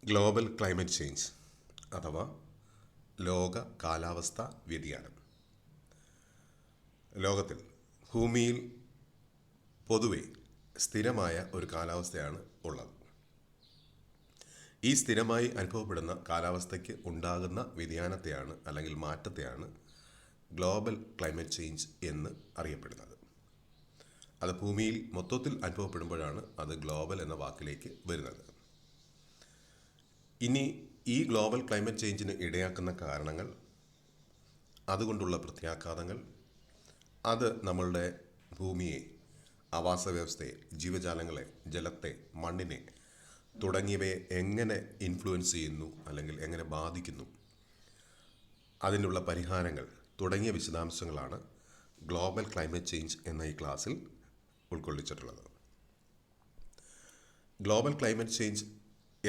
Global climate change അഥവാ ലോക കാലാവസ്ഥാ വ്യതിയാനം. ലോകത്തിൽ ഭൂമിയിൽ പൊതുവെ സ്ഥിരമായ ഒരു കാലാവസ്ഥയാണ് ഉള്ളത്. ഈ സ്ഥിരമായി അനുഭവപ്പെടുന്ന കാലാവസ്ഥയ്ക്ക് ഉണ്ടാകുന്ന വ്യതിയാനത്തെയാണ് അല്ലെങ്കിൽ മാറ്റത്തെയാണ് ഗ്ലോബൽ ക്ലൈമറ്റ് ചേഞ്ച് എന്ന് അറിയപ്പെടുന്നത്. അത് ഭൂമിയിൽ മൊത്തത്തിൽ അനുഭവപ്പെടുമ്പോഴാണ് അത് ഗ്ലോബൽ എന്ന വാക്കിലേക്ക് വരുന്നത്. ഇനി ഈ ഗ്ലോബൽ ക്ലൈമറ്റ് ചേഞ്ചിന് ഇടയാക്കുന്ന കാരണങ്ങൾ, അതുകൊണ്ടുള്ള പ്രത്യാഘാതങ്ങൾ, അത് നമ്മളുടെ ഭൂമിയെ, ആവാസ വ്യവസ്ഥയെ, ജീവജാലങ്ങളെ, ജലത്തെ, മണ്ണിനെ തുടങ്ങിയവയെ എങ്ങനെ ഇൻഫ്ലുവൻസ് ചെയ്യുന്നു അല്ലെങ്കിൽ എങ്ങനെ ബാധിക്കുന്നു, അതിനുള്ള പരിഹാരങ്ങൾ തുടങ്ങിയ വിശദാംശങ്ങളാണ് ഗ്ലോബൽ ക്ലൈമറ്റ് ചേഞ്ച് എന്ന ഈ ക്ലാസ്സിൽ ഉൾക്കൊള്ളിച്ചിട്ടുള്ളത്. ഗ്ലോബൽ ക്ലൈമറ്റ് ചേഞ്ച്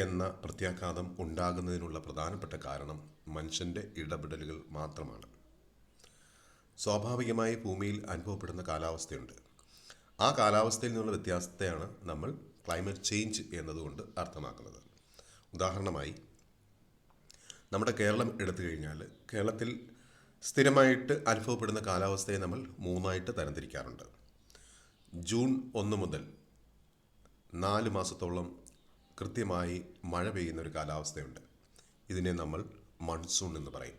എന്ന പ്രത്യാഘാതം ഉണ്ടാകുന്നതിനുള്ള പ്രധാനപ്പെട്ട കാരണം മനുഷ്യൻ്റെ ഇടപെടലുകൾ മാത്രമാണ്. സ്വാഭാവികമായി ഭൂമിയിൽ അനുഭവപ്പെടുന്ന കാലാവസ്ഥയുണ്ട്. ആ കാലാവസ്ഥയിൽ നിന്നുള്ള വ്യത്യാസത്തെയാണ് നമ്മൾ ക്ലൈമറ്റ് ചേഞ്ച് എന്നതുകൊണ്ട് അർത്ഥമാക്കുന്നത്. ഉദാഹരണമായി നമ്മുടെ കേരളം എടുത്തു കഴിഞ്ഞാൽ കേരളത്തിൽ സ്ഥിരമായിട്ട് അനുഭവപ്പെടുന്ന കാലാവസ്ഥയെ നമ്മൾ മൂന്നായിട്ട് തരംതിരിക്കാറുണ്ട്. ജൂൺ 1 മുതൽ 4 മാസത്തോളം കൃത്യമായി മഴ പെയ്യുന്ന ഒരു കാലാവസ്ഥയുണ്ട്. ഇതിനെ നമ്മൾ മൺസൂൺ എന്ന് പറയും.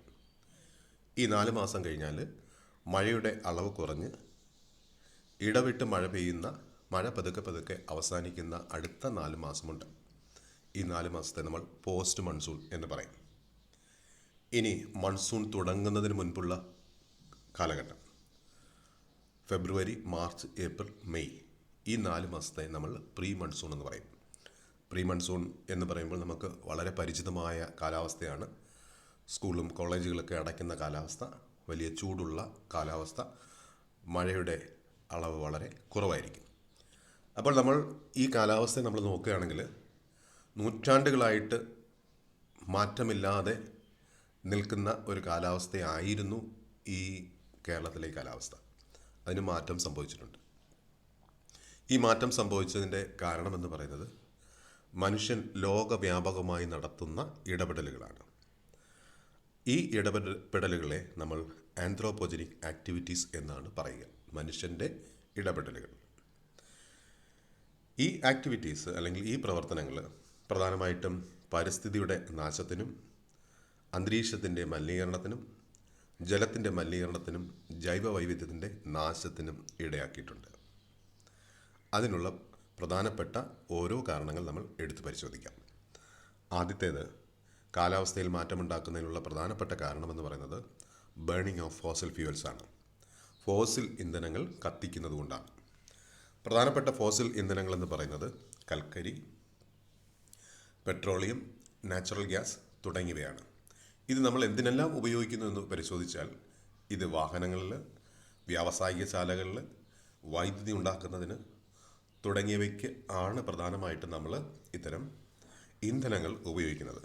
ഈ 4 മാസം കഴിഞ്ഞാൽ മഴയുടെ അളവ് കുറഞ്ഞ് ഇടവിട്ട് മഴ പതുക്കെ അവസാനിക്കുന്ന അടുത്ത 4 മാസമുണ്ട്. ഈ 4 മാസത്തെ നമ്മൾ പോസ്റ്റ് മൺസൂൺ എന്ന് പറയും. ഇനി മൺസൂൺ തുടങ്ങുന്നതിന് മുൻപുള്ള കാലഘട്ടം ഫെബ്രുവരി, മാർച്ച്, ഏപ്രിൽ, മെയ്, ഈ 4 മാസത്തെ നമ്മൾ പ്രീ മൺസൂൺ എന്ന് പറയും. പ്രീ മൺസൂൺ എന്ന് പറയുമ്പോൾ നമുക്ക് വളരെ പരിചിതമായ കാലാവസ്ഥയാണ്. സ്കൂളും കോളേജുകളൊക്കെ അടയ്ക്കുന്ന കാലാവസ്ഥ, വലിയ ചൂടുള്ള കാലാവസ്ഥ, മഴയുടെ അളവ് വളരെ കുറവായിരിക്കും. അപ്പോൾ നമ്മൾ ഈ കാലാവസ്ഥയെ നമ്മൾ നോക്കുകയാണെങ്കിൽ നൂറ്റാണ്ടുകളായിട്ട് മാറ്റമില്ലാതെ നിൽക്കുന്ന ഒരു കാലാവസ്ഥയായിരുന്നു ഈ കേരളത്തിലെ കാലാവസ്ഥ. അതിന് മാറ്റം സംഭവിച്ചിട്ടുണ്ട്. ഈ മാറ്റം സംഭവിച്ചതിൻ്റെ കാരണമെന്ന് പറയുന്നത് മനുഷ്യൻ ലോകവ്യാപകമായി നടത്തുന്ന ഇടപെടലുകളാണ്. ഈ ഇടപെടലുകളെ നമ്മൾ ആന്ത്രോപോജനിക് ആക്ടിവിറ്റീസ് എന്നാണ് പറയുക. മനുഷ്യൻ്റെ ഇടപെടലുകൾ. ഈ ആക്ടിവിറ്റീസ് അല്ലെങ്കിൽ ഈ പ്രവർത്തനങ്ങൾ പ്രധാനമായിട്ടും പരിസ്ഥിതിയുടെ നാശത്തിനും അന്തരീക്ഷത്തിൻ്റെ മലിനീകരണത്തിനും ജലത്തിൻ്റെ മലിനീകരണത്തിനും ജൈവ വൈവിധ്യത്തിൻ്റെ നാശത്തിനും ഇടയാക്കിയിട്ടുണ്ട്. അതിനുള്ള പ്രധാനപ്പെട്ട ഓരോ കാരണങ്ങൾ നമ്മൾ എടുത്തു പരിശോധിക്കാം. ആദ്യത്തേത്, കാലാവസ്ഥയിൽ മാറ്റമുണ്ടാക്കുന്നതിനുള്ള പ്രധാനപ്പെട്ട കാരണമെന്ന് പറയുന്നത് ബേണിംഗ് ഓഫ് ഫോസിൽ ഫ്യൂവൽസ് ആണ്. ഫോസിൽ ഇന്ധനങ്ങൾ കത്തിക്കുന്നത് കൊണ്ടാണ്. പ്രധാനപ്പെട്ട ഫോസിൽ ഇന്ധനങ്ങളെന്ന് പറയുന്നത് കൽക്കരി, പെട്രോളിയം, നാച്ചുറൽ ഗ്യാസ് തുടങ്ങിയവയാണ്. ഇത് നമ്മൾ എന്തിനെല്ലാം ഉപയോഗിക്കുന്നു എന്ന് പരിശോധിച്ചാൽ ഇത് വാഹനങ്ങളിൽ, വ്യാവസായിക ശാലകളിൽ, വൈദ്യുതി ഉണ്ടാക്കുന്നതിന് തുടങ്ങിയവയ്ക്ക് ആണ് പ്രധാനമായിട്ടും നമ്മൾ ഇത്തരം ഇന്ധനങ്ങൾ ഉപയോഗിക്കുന്നത്.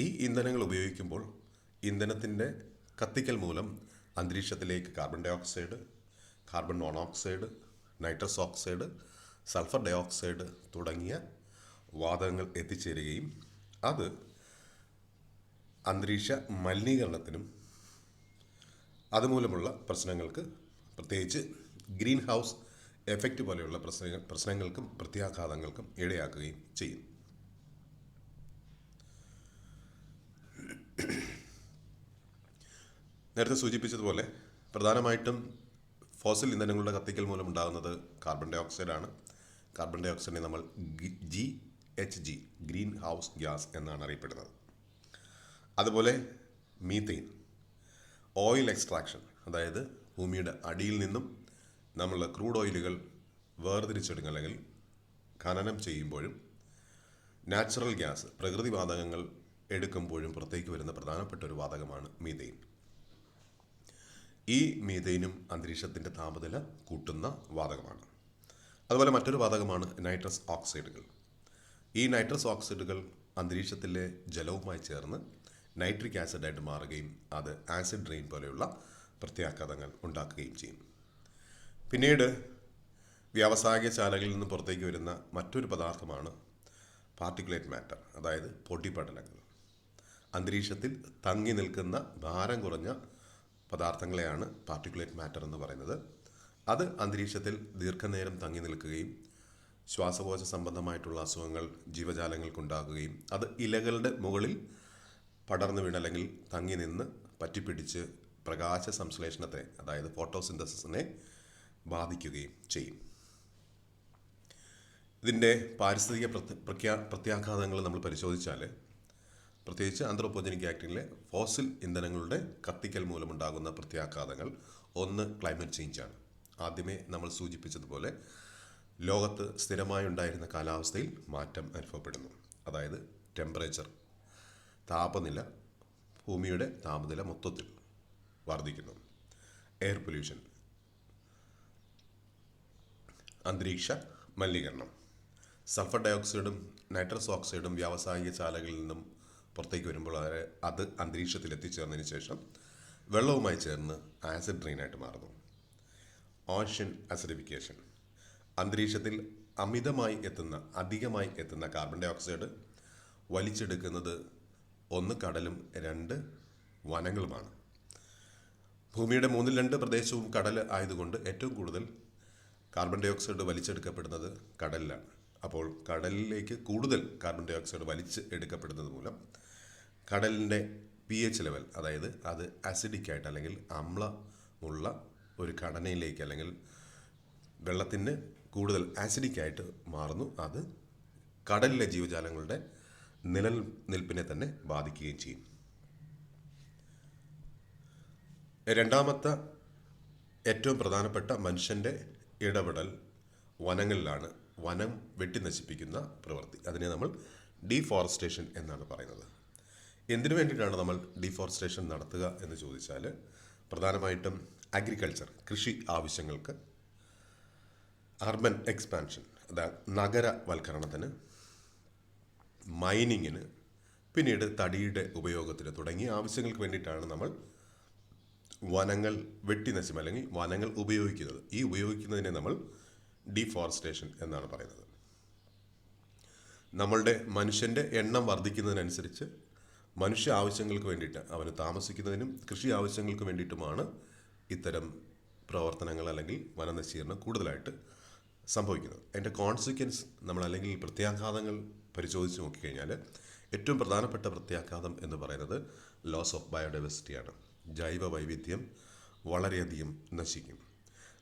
ഈ ഇന്ധനങ്ങൾ ഉപയോഗിക്കുമ്പോൾ ഇന്ധനത്തിൻ്റെ കത്തിക്കൽ മൂലം അന്തരീക്ഷത്തിലേക്ക് carbon dioxide, carbon monoxide, nitrous oxide, sulphur dioxide തുടങ്ങിയ വാതകങ്ങൾ എത്തിച്ചേരുകയും അത് അന്തരീക്ഷ മലിനീകരണത്തിനും അതുമൂലമുള്ള പ്രശ്നങ്ങൾക്ക്, പ്രത്യേകിച്ച് ഗ്രീൻ ഹൗസ് എഫക്റ്റ് പോലെയുള്ള പ്രശ്നങ്ങൾക്കും പ്രത്യാഘാതങ്ങൾക്കും ഇടയാക്കുകയും ചെയ്യും. നേരത്തെ സൂചിപ്പിച്ചതുപോലെ പ്രധാനമായിട്ടും ഫോസിൽ ഇന്ധനങ്ങളുടെ കത്തിക്കൽ മൂലം ഉണ്ടാകുന്നത് കാർബൺ ഡൈ ഓക്സൈഡാണ്. കാർബൺ ഡൈ ഓക്സൈഡിനെ നമ്മൾ GHG ഗ്രീൻ ഹൗസ് ഗ്യാസ് എന്നാണ് അറിയപ്പെടുന്നത്. അതുപോലെ മീഥെയ്ൻ, ഓയിൽ എക്സ്ട്രാക്ഷൻ, അതായത് ഭൂമിയുടെ അടിയിൽ നിന്നും നമ്മൾ ക്രൂഡ് ഓയിലുകൾ വേർതിരിച്ചെടുക്കുക അല്ലെങ്കിൽ ഖനനം ചെയ്യുമ്പോഴും നാച്ചുറൽ ഗ്യാസ്, പ്രകൃതി വാതകങ്ങൾ എടുക്കുമ്പോഴും പുറത്തേക്ക് വരുന്ന പ്രധാനപ്പെട്ട ഒരു വാതകമാണ് മീഥെയ്ൻ. ഈ മീഥെയ്നും അന്തരീക്ഷത്തിൻ്റെ താപനില കൂട്ടുന്ന വാതകമാണ്. അതുപോലെ മറ്റൊരു വാതകമാണ് നൈട്രസ് ഓക്സൈഡുകൾ. ഈ നൈട്രസ് ഓക്സൈഡുകൾ അന്തരീക്ഷത്തിലെ ജലവുമായി ചേർന്ന് നൈട്രിക് ആസിഡായിട്ട് മാറുകയും അത് ആസിഡ് റെയിൻ പോലെയുള്ള പ്രത്യാഘാതങ്ങൾ ഉണ്ടാക്കുകയും ചെയ്യും. പിന്നീട് വ്യാവസായിക ശാലകളിൽ നിന്ന് പുറത്തേക്ക് വരുന്ന മറ്റൊരു പദാർത്ഥമാണ് പാർട്ടിക്കുലേറ്റ് മാറ്റർ, അതായത് പൊടിപടലങ്ങൾ. അന്തരീക്ഷത്തിൽ തങ്ങി നിൽക്കുന്ന ഭാരം കുറഞ്ഞ പദാർത്ഥങ്ങളെയാണ് പാർട്ടിക്കുലേറ്റ് മാറ്റർ എന്ന് പറയുന്നത്. അത് അന്തരീക്ഷത്തിൽ ദീർഘനേരം തങ്ങി നിൽക്കുകയും ശ്വാസകോശ സംബന്ധമായിട്ടുള്ള അസുഖങ്ങൾ ജീവജാലങ്ങൾക്കുണ്ടാകുകയും അത് ഇലകളുടെ മുകളിൽ പടർന്നു വീണ് അല്ലെങ്കിൽ തങ്ങി നിന്ന് പറ്റിപ്പിടിച്ച് പ്രകാശ സംശ്ലേഷണത്തെ, അതായത് ഫോട്ടോസിന്തസിസിനെ ബാധിക്കുകയും ചെയ്യും. ഇതിൻ്റെ പാരിസ്ഥിതിക പ്രത്യാഘാതങ്ങൾ നമ്മൾ പരിശോധിച്ചാൽ, പ്രത്യേകിച്ച് ആന്ത്രോപോജനിക് ആക്ടിങ്ങിലെ ഫോസിൽ ഇന്ധനങ്ങളുടെ കത്തിക്കൽ മൂലമുണ്ടാകുന്ന പ്രത്യാഘാതങ്ങൾ, ഒന്ന് ക്ലൈമറ്റ് ചേഞ്ചാണ്. ആദ്യമേ നമ്മൾ സൂചിപ്പിച്ചതുപോലെ ലോകത്ത് സ്ഥിരമായി ഉണ്ടായിരുന്ന കാലാവസ്ഥയിൽ മാറ്റം അനുഭവപ്പെടുന്നു. അതായത് ടെമ്പറേച്ചർ, താപനില, ഭൂമിയുടെ താപനില മൊത്തത്തിൽ വർദ്ധിക്കുന്നു. എയർ പൊല്യൂഷൻ, അന്തരീക്ഷ മലിനീകരണം. സൾഫർ ഡയോക്സൈഡും നൈട്രസ് ഓക്സൈഡും വ്യാവസായിക ശാലകളിൽ നിന്നും പുറത്തേക്ക് വരുമ്പോൾ അത് അന്തരീക്ഷത്തിൽ എത്തിച്ചേർന്നതിന് ശേഷം വെള്ളവുമായി ചേർന്ന് ആസിഡ് റെയിനായിട്ട് മാറുന്നു. ഓഷ്യൻ അസിഡിഫിക്കേഷൻ, അന്തരീക്ഷത്തിൽ അധികമായി എത്തുന്ന കാർബൺ ഡൈ ഓക്സൈഡ് വലിച്ചെടുക്കുന്നത് ഒന്ന് കടലും രണ്ട് വനങ്ങളുമാണ്. ഭൂമിയുടെ 1/2 പ്രദേശവും കടൽ ആയതുകൊണ്ട് ഏറ്റവും കൂടുതൽ കാർബൺ ഡൈ ഓക്സൈഡ് വലിച്ചെടുക്കപ്പെടുന്നത് കടലിലാണ്. അപ്പോൾ കടലിലേക്ക് കൂടുതൽ കാർബൺ ഡൈ ഓക്സൈഡ് വലിച്ച് എടുക്കപ്പെടുന്നത് മൂലം കടലിൻ്റെ pH ലെവൽ, അതായത് അത് ആസിഡിക് ആയിട്ട് അല്ലെങ്കിൽ അമ്ലമുള്ള ഒരു ഘടനയിലേക്ക് അല്ലെങ്കിൽ വെള്ളത്തിന് കൂടുതൽ ആസിഡിക് ആയിട്ട് മാറുന്നു. അത് കടലിലെ ജീവജാലങ്ങളുടെ നിലനിൽപ്പിനെ തന്നെ ബാധിക്കുകയും ചെയ്യും. രണ്ടാമത്തെ ഏറ്റവും പ്രധാനപ്പെട്ട മനുഷ്യൻ്റെ ഇടപെടൽ വനങ്ങളിലാണ്. വനം വെട്ടി നശിപ്പിക്കുന്ന പ്രവൃത്തി, അതിനെ നമ്മൾ ഡീഫോറസ്റ്റേഷൻ എന്നാണ് പറയുന്നത്. എന്തിനു വേണ്ടിയിട്ടാണ് നമ്മൾ ഡീഫോറസ്റ്റേഷൻ നടത്തുക എന്ന് ചോദിച്ചാൽ, പ്രധാനമായിട്ടും അഗ്രികൾച്ചർ, കൃഷി ആവശ്യങ്ങൾക്ക്, അർബൻ എക്സ്പാൻഷൻ, അതായത് നഗരവൽക്കരണത്തിന്, മൈനിങ്ങിന്, പിന്നീട് തടിയുടെ ഉപയോഗത്തിന് തുടങ്ങിയ ആവശ്യങ്ങൾക്ക് വേണ്ടിയിട്ടാണ് നമ്മൾ വനങ്ങൾ വെട്ടിനശിപ്പ് അല്ലെങ്കിൽ വനങ്ങൾ ഉപയോഗിക്കുന്നത്. ഈ ഉപയോഗിക്കുന്നതിനെ നമ്മൾ ഡീഫോറസ്റ്റേഷൻ എന്നാണ് പറയുന്നത്. നമ്മളുടെ മനുഷ്യൻ്റെ എണ്ണം വർദ്ധിക്കുന്നതിനനുസരിച്ച് മനുഷ്യ ആവശ്യങ്ങൾക്ക് വേണ്ടിയിട്ട്, അവന് താമസിക്കുന്നതിനും കൃഷി ആവശ്യങ്ങൾക്ക് വേണ്ടിയിട്ടുമാണ് ഇത്തരം പ്രവർത്തനങ്ങൾ അല്ലെങ്കിൽ വനനശീകരണം കൂടുതലായിട്ട് സംഭവിക്കുന്നത്. അതിൻ്റെ കോൺസിക്വൻസ് നമ്മൾ അല്ലെങ്കിൽ പ്രത്യാഘാതങ്ങൾ പരിശോധിച്ച് നോക്കിക്കഴിഞ്ഞാൽ ഏറ്റവും പ്രധാനപ്പെട്ട പ്രത്യാഘാതം എന്ന് പറയുന്നത് ലോസ് ഓഫ് ബയോഡൈവേഴ്സിറ്റിയാണ്. ജൈവ വൈവിധ്യം വളരെയധികം നശിക്കും.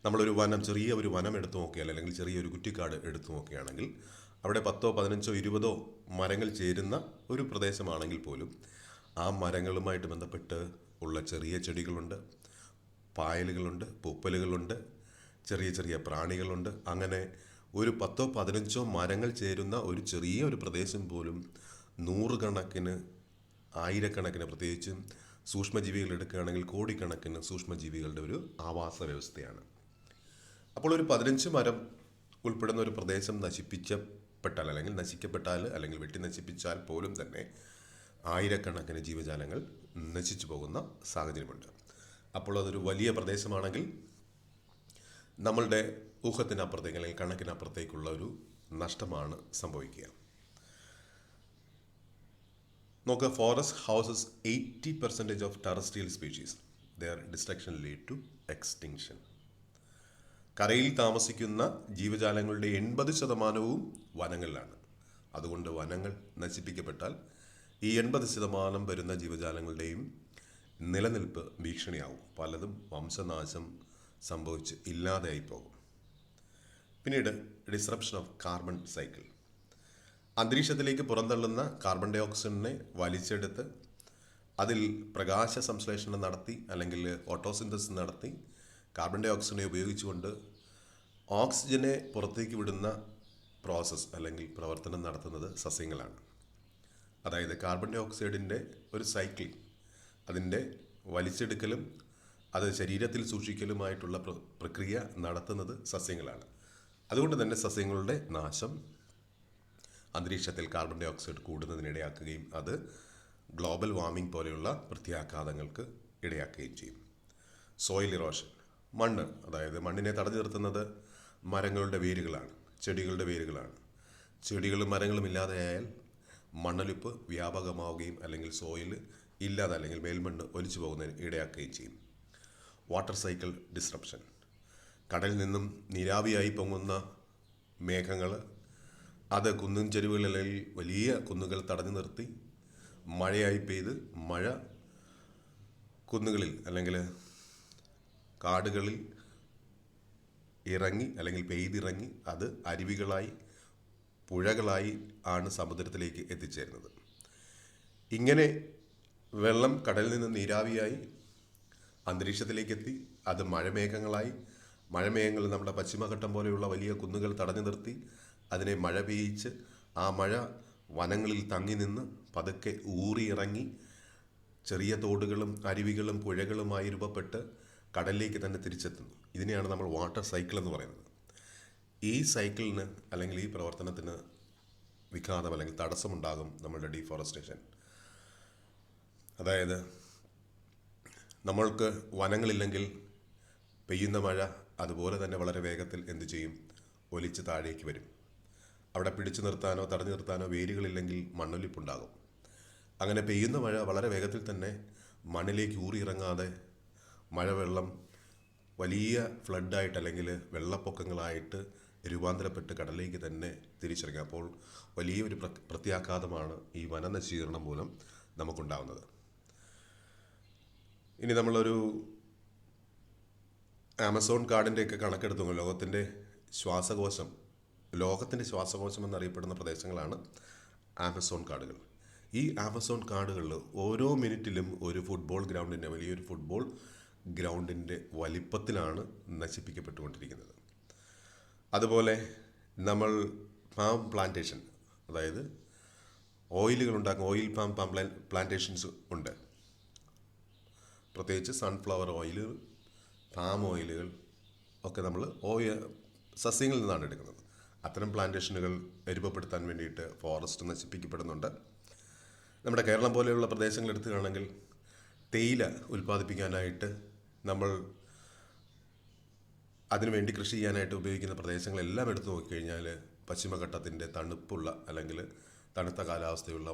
നമ്മളൊരു വനം, ചെറിയ ഒരു വനം എടുത്തു നോക്കിയാൽ അല്ലെങ്കിൽ ചെറിയൊരു കുറ്റിക്കാട് എടുത്തു നോക്കുകയാണെങ്കിൽ അവിടെ 10, 15, 20 മരങ്ങൾ ചേരുന്ന ഒരു പ്രദേശമാണെങ്കിൽ പോലും ആ മരങ്ങളുമായിട്ട് ബന്ധപ്പെട്ട് ഉള്ള ചെറിയ ചെടികളുണ്ട്, പായലുകളുണ്ട്, പൂപ്പലുകളുണ്ട്, ചെറിയ ചെറിയ പ്രാണികളുണ്ട്. അങ്ങനെ ഒരു 10, 15 മരങ്ങൾ ചേരുന്ന ഒരു ചെറിയ ഒരു പ്രദേശം പോലും നൂറുകണക്കിന്, ആയിരക്കണക്കിന്, പ്രത്യേകിച്ചും സൂക്ഷ്മജീവികൾ എടുക്കുകയാണെങ്കിൽ കോടിക്കണക്കിന് സൂക്ഷ്മജീവികളുടെ ഒരു ആവാസ വ്യവസ്ഥയാണ്. അപ്പോൾ ഒരു 15 മരം ഉൾപ്പെടുന്ന ഒരു പ്രദേശം നശിപ്പിക്കപ്പെട്ടാൽ അല്ലെങ്കിൽ വെട്ടി നശിപ്പിച്ചാൽ പോലും തന്നെ ആയിരക്കണക്കിന് ജീവജാലങ്ങൾ നശിച്ചു പോകുന്ന സാഹചര്യമുണ്ട്. അപ്പോൾ അതൊരു വലിയ പ്രദേശമാണെങ്കിൽ നമ്മളുടെ ഊഹത്തിനപ്പുറത്തേക്ക് അല്ലെങ്കിൽ കണക്കിനപ്പുറത്തേക്കുള്ള ഒരു നഷ്ടമാണ് സംഭവിക്കുക. നോക്കുക, forest houses 80% of terrestrial species. Their destruction lead to extinction. കരയിൽ താമസിക്കുന്ന ജീവജാലങ്ങളുടെ 80% വനങ്ങളിലാണ്. അതുകൊണ്ട് വനങ്ങൾ നശിപ്പിക്കപ്പെട്ടാൽ ഈ 80% വരുന്ന ജീവജാലങ്ങളുടെയും നിലനിൽപ്പ് ഭീഷണിയാവും. പലതും വംശനാശം സംഭവിച്ച് ഇല്ലാതെയായി പോകും. പിന്നീട് ഡിസ്റപ്ഷൻ ഓഫ് കാർബൺ സൈക്കിൾ. അന്തരീക്ഷത്തിലേക്ക് പുറന്തള്ളുന്ന കാർബൺ ഡൈ ഓക്സൈഡിനെ വലിച്ചെടുത്ത് അതിൽ പ്രകാശ സംശ്ലേഷണം നടത്തി അല്ലെങ്കിൽ ഫോട്ടോസിന്തസിസ് നടത്തി കാർബൺ ഡൈ ഓക്സൈഡിനെ ഉപയോഗിച്ചുകൊണ്ട് ഓക്സിജനെ പുറത്തേക്ക് വിടുന്ന പ്രോസസ്സ് അല്ലെങ്കിൽ പ്രവർത്തനം നടത്തുന്നത് സസ്യങ്ങളാണ്. അതായത് കാർബൺ ഡൈ ഓക്സൈഡിൻ്റെ ഒരു സൈക്കിൾ, അതിൻ്റെ വലിച്ചെടുക്കലും അത് ശരീരത്തിൽ സൂക്ഷിക്കലുമായിട്ടുള്ള പ്രക്രിയ നടത്തുന്നത് സസ്യങ്ങളാണ്. അതുകൊണ്ട് തന്നെ സസ്യങ്ങളുടെ നാശം അന്തരീക്ഷത്തിൽ കാർബൺ ഡൈ ഓക്സൈഡ് കൂടുന്നതിനിടയാക്കുകയും അത് ഗ്ലോബൽ വാർമിംഗ് പോലെയുള്ള പ്രത്യാഘാതങ്ങൾക്ക് ഇടയാക്കുകയും ചെയ്യും. സോയിൽ ഇറോഷൻ, അതായത് മണ്ണിനെ തടഞ്ഞു നിർത്തുന്നത് മരങ്ങളുടെ വേരുകളാണ്, ചെടികളുടെ വേരുകളാണ്. ചെടികളും മരങ്ങളും ഇല്ലാതെയായാൽ മണ്ണൊലിപ്പ് വ്യാപകമാവുകയും അല്ലെങ്കിൽ സോയിൽ ഇല്ലാതെ അല്ലെങ്കിൽ മേൽമണ്ണ് ഒലിച്ചു പോകുന്നതിന് ഇടയാക്കുകയും ചെയ്യും. Water cycle disruption. കടലിൽ നിന്നും നീരാവിയായി പൊങ്ങുന്ന മേഘങ്ങൾ അത് കുന്നിൻ ചെരുവുകളിൽ അല്ലെങ്കിൽ വലിയ കുന്നുകൾ തടഞ്ഞു നിർത്തി മഴയായി പെയ്ത് മഴ കുന്നുകളിൽ അല്ലെങ്കിൽ കാടുകളിൽ ഇറങ്ങി അല്ലെങ്കിൽ പെയ്തിറങ്ങി അത് അരുവികളായി പുഴകളായി ആണ് സമുദ്രത്തിലേക്ക് എത്തിച്ചേരുന്നത്. ഇങ്ങനെ വെള്ളം കടലിൽ നിന്ന് നീരാവിയായി അന്തരീക്ഷത്തിലേക്ക് എത്തി അത് മഴമേഘങ്ങളായി മഴമേഘങ്ങൾ നമ്മുടെ പശ്ചിമഘട്ടം പോലെയുള്ള വലിയ കുന്നുകൾ തടഞ്ഞു നിർത്തി അതിനെ മഴ പെയ്യിച്ച് ആ മഴ വനങ്ങളിൽ തങ്ങി നിന്ന് പതുക്കെ ഊറിയിറങ്ങി ചെറിയ തോടുകളും അരുവികളും പുഴകളുമായി രൂപപ്പെട്ട് കടലിലേക്ക് തന്നെ തിരിച്ചെത്തുന്നു. ഇതിനെയാണ് നമ്മൾ വാട്ടർ സൈക്കിൾ എന്ന് പറയുന്നത്. ഈ സൈക്കിളിന് അല്ലെങ്കിൽ ഈ പ്രവർത്തനത്തിന് വിഘാതം അല്ലെങ്കിൽ തടസ്സമുണ്ടാകും നമ്മളുടെ ഡീഫോറസ്റ്റേഷൻ. അതായത് നമ്മൾക്ക് വനങ്ങളില്ലെങ്കിൽ പെയ്യുന്ന മഴ അതുപോലെ തന്നെ വളരെ വേഗത്തിൽ എന്തു ചെയ്യും? ഒലിച്ച് താഴേക്ക് വരും. അവിടെ പിടിച്ചു നിർത്താനോ തടഞ്ഞു നിർത്താനോ വേരുകളില്ലെങ്കിൽ മണ്ണൊലിപ്പുണ്ടാകും. അങ്ങനെ പെയ്യുന്ന മഴ വളരെ വേഗത്തിൽ തന്നെ മണ്ണിലേക്ക് ഊറിയിറങ്ങാതെ മഴവെള്ളം വലിയ ഫ്ലഡായിട്ട് അല്ലെങ്കിൽ വെള്ളപ്പൊക്കങ്ങളായിട്ട് രൂപാന്തരപ്പെട്ട് കടലിലേക്ക് തന്നെ തിരിച്ചിറങ്ങും. അപ്പോൾ വലിയൊരു പ്രത്യാഘാതമാണ് ഈ വനനശീകരണം മൂലം നമുക്കുണ്ടാകുന്നത്. ഇനി നമ്മളൊരു ആമസോൺ കാടിൻ്റെയൊക്കെ കണക്കെടുത്തു. ലോകത്തിൻ്റെ ശ്വാസകോശം എന്നറിയപ്പെടുന്ന പ്രദേശങ്ങളാണ് ആമസോൺ കാടുകൾ. ഈ ആമസോൺ കാടുകളിൽ ഓരോ മിനിറ്റിലും ഒരു വലിയൊരു ഫുട്ബോൾ ഗ്രൗണ്ടിൻ്റെ വലിപ്പത്തിലാണ് നശിപ്പിക്കപ്പെട്ടുകൊണ്ടിരിക്കുന്നത്. അതുപോലെ നമ്മൾ പാം പ്ലാന്റേഷൻ, അതായത് ഓയിൽ പാം പ്ലാന്റേഷൻസ് ഉണ്ട്. പ്രത്യേകിച്ച് സൺഫ്ലവർ ഓയിൽ, പാം ഓയിലുകൾ ഒക്കെ നമ്മൾ സസ്യങ്ങളിൽ നിന്നാണ് എടുക്കുന്നത്. അത്തരം പ്ലാന്റേഷനുകൾ രൂപപ്പെടുത്താൻ വേണ്ടിയിട്ട് ഫോറസ്റ്റ് നശിപ്പിക്കപ്പെടുന്നുണ്ട്. നമ്മുടെ കേരളം പോലെയുള്ള പ്രദേശങ്ങൾ എടുത്തുകയാണെങ്കിൽ തേയില ഉൽപ്പാദിപ്പിക്കാനായിട്ട് നമ്മൾ അതിനുവേണ്ടി കൃഷി ചെയ്യാനായിട്ട് ഉപയോഗിക്കുന്ന പ്രദേശങ്ങളെല്ലാം എടുത്തു നോക്കിക്കഴിഞ്ഞാൽ പശ്ചിമഘട്ടത്തിൻ്റെ തണുപ്പുള്ള അല്ലെങ്കിൽ തണുത്ത കാലാവസ്ഥയുള്ള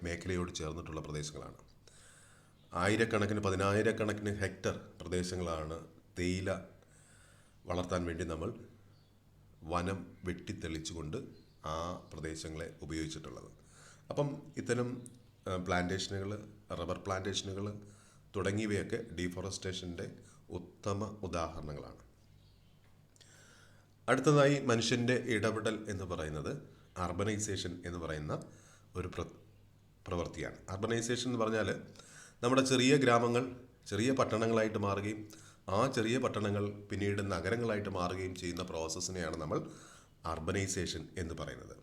മേഖലയോട് ചേർന്നിട്ടുള്ള പ്രദേശങ്ങളാണ്. പതിനായിരക്കണക്കിന് ഹെക്ടർ പ്രദേശങ്ങളാണ് തേയില വളർത്താൻ വേണ്ടി നമ്മൾ വനം വെട്ടിത്തെളിച്ചുകൊണ്ട് ആ പ്രദേശങ്ങളെ ഉപയോഗിച്ചിട്ടുള്ളത്. അപ്പം ഇത്തരം പ്ലാന്റേഷനുകൾ, റബ്ബർ പ്ലാന്റേഷനുകൾ തുടങ്ങിയവയൊക്കെ ഡീഫോറസ്റ്റേഷൻ്റെ ഉത്തമ ഉദാഹരണങ്ങളാണ്. അടുത്തതായി മനുഷ്യൻ്റെ ഇടപെടൽ എന്ന് പറയുന്നത് അർബനൈസേഷൻ എന്ന് പറയുന്ന ഒരു പ്രവൃത്തിയാണ്. അർബനൈസേഷൻ എന്ന് പറഞ്ഞാൽ നമ്മുടെ ചെറിയ ഗ്രാമങ്ങൾ ചെറിയ പട്ടണങ്ങളായിട്ട് മാറുകയും ആ ചെറിയ പട്ടണങ്ങൾ പിന്നീട് നഗരങ്ങളായിട്ട് മാറുകയും ചെയ്യുന്ന പ്രോസസ്സിനെയാണ് നമ്മൾ അർബനൈസേഷൻ എന്ന് പറയുന്നത്.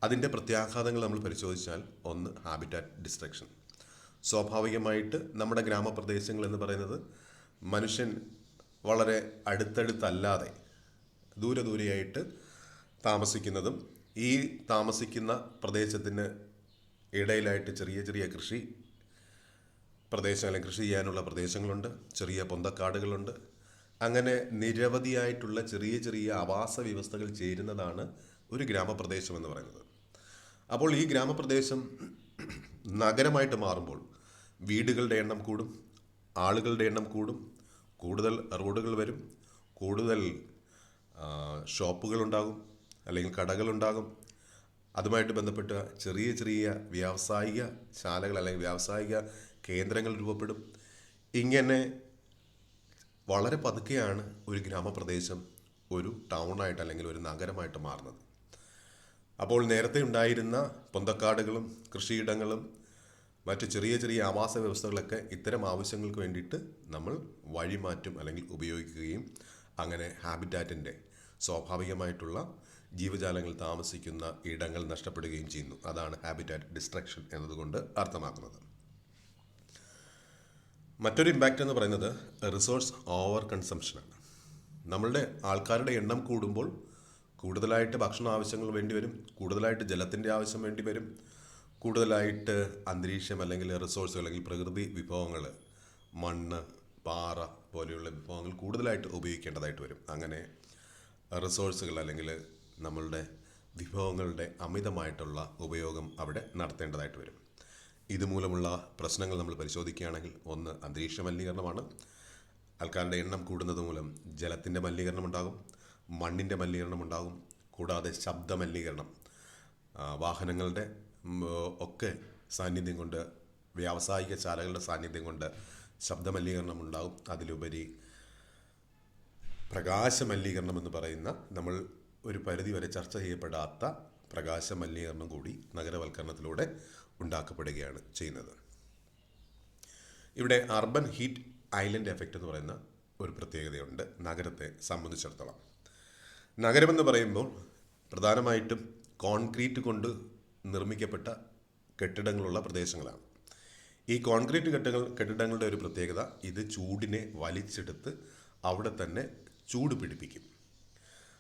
അതിൻ്റെ പ്രത്യാഘാതങ്ങൾ നമ്മൾ പരിശോധിച്ചാൽ, ഒന്ന് ഹാബിറ്റാറ്റ് ഡിസ്ട്രക്ഷൻ. സ്വാഭാവികമായിട്ട് നമ്മുടെ ഗ്രാമപ്രദേശങ്ങൾ എന്ന് പറയുന്നത് മനുഷ്യൻ വളരെ അടുത്തടുത്തല്ലാതെ ദൂരെയായിട്ട് താമസിക്കുന്നതും ഈ താമസിക്കുന്ന പ്രദേശത്തിന് ഇടയിലായിട്ട് ചെറിയ കൃഷി പ്രദേശം അല്ലെങ്കിൽ കൃഷി ചെയ്യാനുള്ള പ്രദേശങ്ങളുണ്ട്, ചെറിയ പൊന്തക്കാടുകളുണ്ട്. അങ്ങനെ നിരവധിയായിട്ടുള്ള ചെറിയ ആവാസ വ്യവസ്ഥകൾ ചേരുന്നതാണ് ഒരു ഗ്രാമപ്രദേശം എന്ന് പറയുന്നത്. അപ്പോൾ ഈ ഗ്രാമപ്രദേശം നഗരമായിട്ട് മാറുമ്പോൾ വീടുകളുടെ എണ്ണം കൂടും, ആളുകളുടെ എണ്ണം കൂടും, കൂടുതൽ റോഡുകൾ വരും, കൂടുതൽ ഷോപ്പുകളുണ്ടാകും അല്ലെങ്കിൽ കടകളുണ്ടാകും. അതുമായിട്ട് ബന്ധപ്പെട്ട ചെറിയ വ്യാവസായിക ശാലകൾ അല്ലെങ്കിൽ വ്യാവസായിക കേന്ദ്രങ്ങൾ രൂപപ്പെടും. ഇങ്ങനെ വളരെ പതുക്കെയാണ് ഒരു ഗ്രാമപ്രദേശം ഒരു ടൗണായിട്ട് അല്ലെങ്കിൽ ഒരു നഗരമായിട്ട് മാറുന്നത്. അപ്പോൾ നേരത്തെ ഉണ്ടായിരുന്ന പൊന്തക്കാടുകളും കൃഷിയിടങ്ങളും മറ്റ് ചെറിയ ആവാസ വ്യവസ്ഥകളൊക്കെ ഇത്തരം ആവശ്യങ്ങൾക്ക് വേണ്ടിയിട്ട് നമ്മൾ വഴിമാറ്റും അല്ലെങ്കിൽ ഉപയോഗിക്കുകയും അങ്ങനെ ഹാബിറ്റാറ്റിൻ്റെ സ്വാഭാവികമായിട്ടുള്ള ജീവജാലങ്ങൾ താമസിക്കുന്ന ഇടങ്ങൾ നഷ്ടപ്പെടുകയും ചെയ്യുന്നു. അതാണ് ഹാബിറ്റാറ്റ് ഡിസ്ട്രക്ഷൻ എന്നതുകൊണ്ട് അർത്ഥമാക്കുന്നത്. മറ്റൊരു ഇമ്പാക്റ്റ് എന്ന് പറയുന്നത് റിസോഴ്സ് ഓവർ കൺസംഷനാണ്. നമ്മളുടെ ആൾക്കാരുടെ എണ്ണം കൂടുമ്പോൾ കൂടുതലായിട്ട് ഭക്ഷണ ആവശ്യങ്ങൾ വേണ്ടിവരും, കൂടുതലായിട്ട് ജലത്തിൻ്റെ ആവശ്യം വേണ്ടിവരും, കൂടുതലായിട്ട് അന്തരീക്ഷം അല്ലെങ്കിൽ റിസോഴ്സുകൾ അല്ലെങ്കിൽ പ്രകൃതി വിഭവങ്ങൾ, മണ്ണ്, പാറ പോലെയുള്ള വിഭവങ്ങൾ കൂടുതലായിട്ട് ഉപയോഗിക്കേണ്ടതായിട്ട് വരും. അങ്ങനെ റിസോഴ്സുകൾ അല്ലെങ്കിൽ നമ്മളുടെ വിഭവങ്ങളുടെ അമിതമായിട്ടുള്ള ഉപയോഗം അവിടെ നടത്തേണ്ടതായിട്ട് വരും. ഇതുമൂലമുള്ള പ്രശ്നങ്ങൾ നമ്മൾ പരിശോധിക്കുകയാണെങ്കിൽ, ഒന്ന് അന്തരീക്ഷ മലിനീകരണമാണ്. ആൾക്കാരുടെ എണ്ണം കൂടുന്നത് മൂലം ജലത്തിൻ്റെ മലിനീകരണം ഉണ്ടാകും, മണ്ണിൻ്റെ മലിനീകരണം ഉണ്ടാകും. കൂടാതെ ശബ്ദ മലിനീകരണം, വാഹനങ്ങളുടെ ഒക്കെ സാന്നിധ്യം കൊണ്ട്, വ്യാവസായിക ശാലകളുടെ സാന്നിധ്യം കൊണ്ട് ശബ്ദ മലിനീകരണം ഉണ്ടാകും. അതിലുപരി പ്രകാശ മലിനീകരണം എന്ന് പറയുന്ന, നമ്മൾ ഒരു പരിധി വരെ ചർച്ച ചെയ്യപ്പെടാത്ത പ്രകാശ മലിനീകരണം കൂടി നഗരവൽക്കരണത്തിലൂടെ ഉണ്ടാക്കപ്പെടുകയാണ് ചെയ്യുന്നത്. ഇവിടെ അർബൻ ഹീറ്റ് ഐലൻഡ് എഫക്റ്റ് എന്ന് പറയുന്ന ഒരു പ്രത്യേകതയുണ്ട് നഗരത്തെ സംബന്ധിച്ചിടത്തോളം. നഗരമെന്ന് പറയുമ്പോൾ പ്രധാനമായിട്ടും കോൺക്രീറ്റ് കൊണ്ട് നിർമ്മിക്കപ്പെട്ട കെട്ടിടങ്ങളുള്ള പ്രദേശങ്ങളാണ്. ഈ കോൺക്രീറ്റ് കെട്ടിടങ്ങളുടെ ഒരു പ്രത്യേകത, ഇത് ചൂടിനെ വലിച്ചെടുത്ത് അവിടെ തന്നെ ചൂട് പിടിപ്പിക്കും.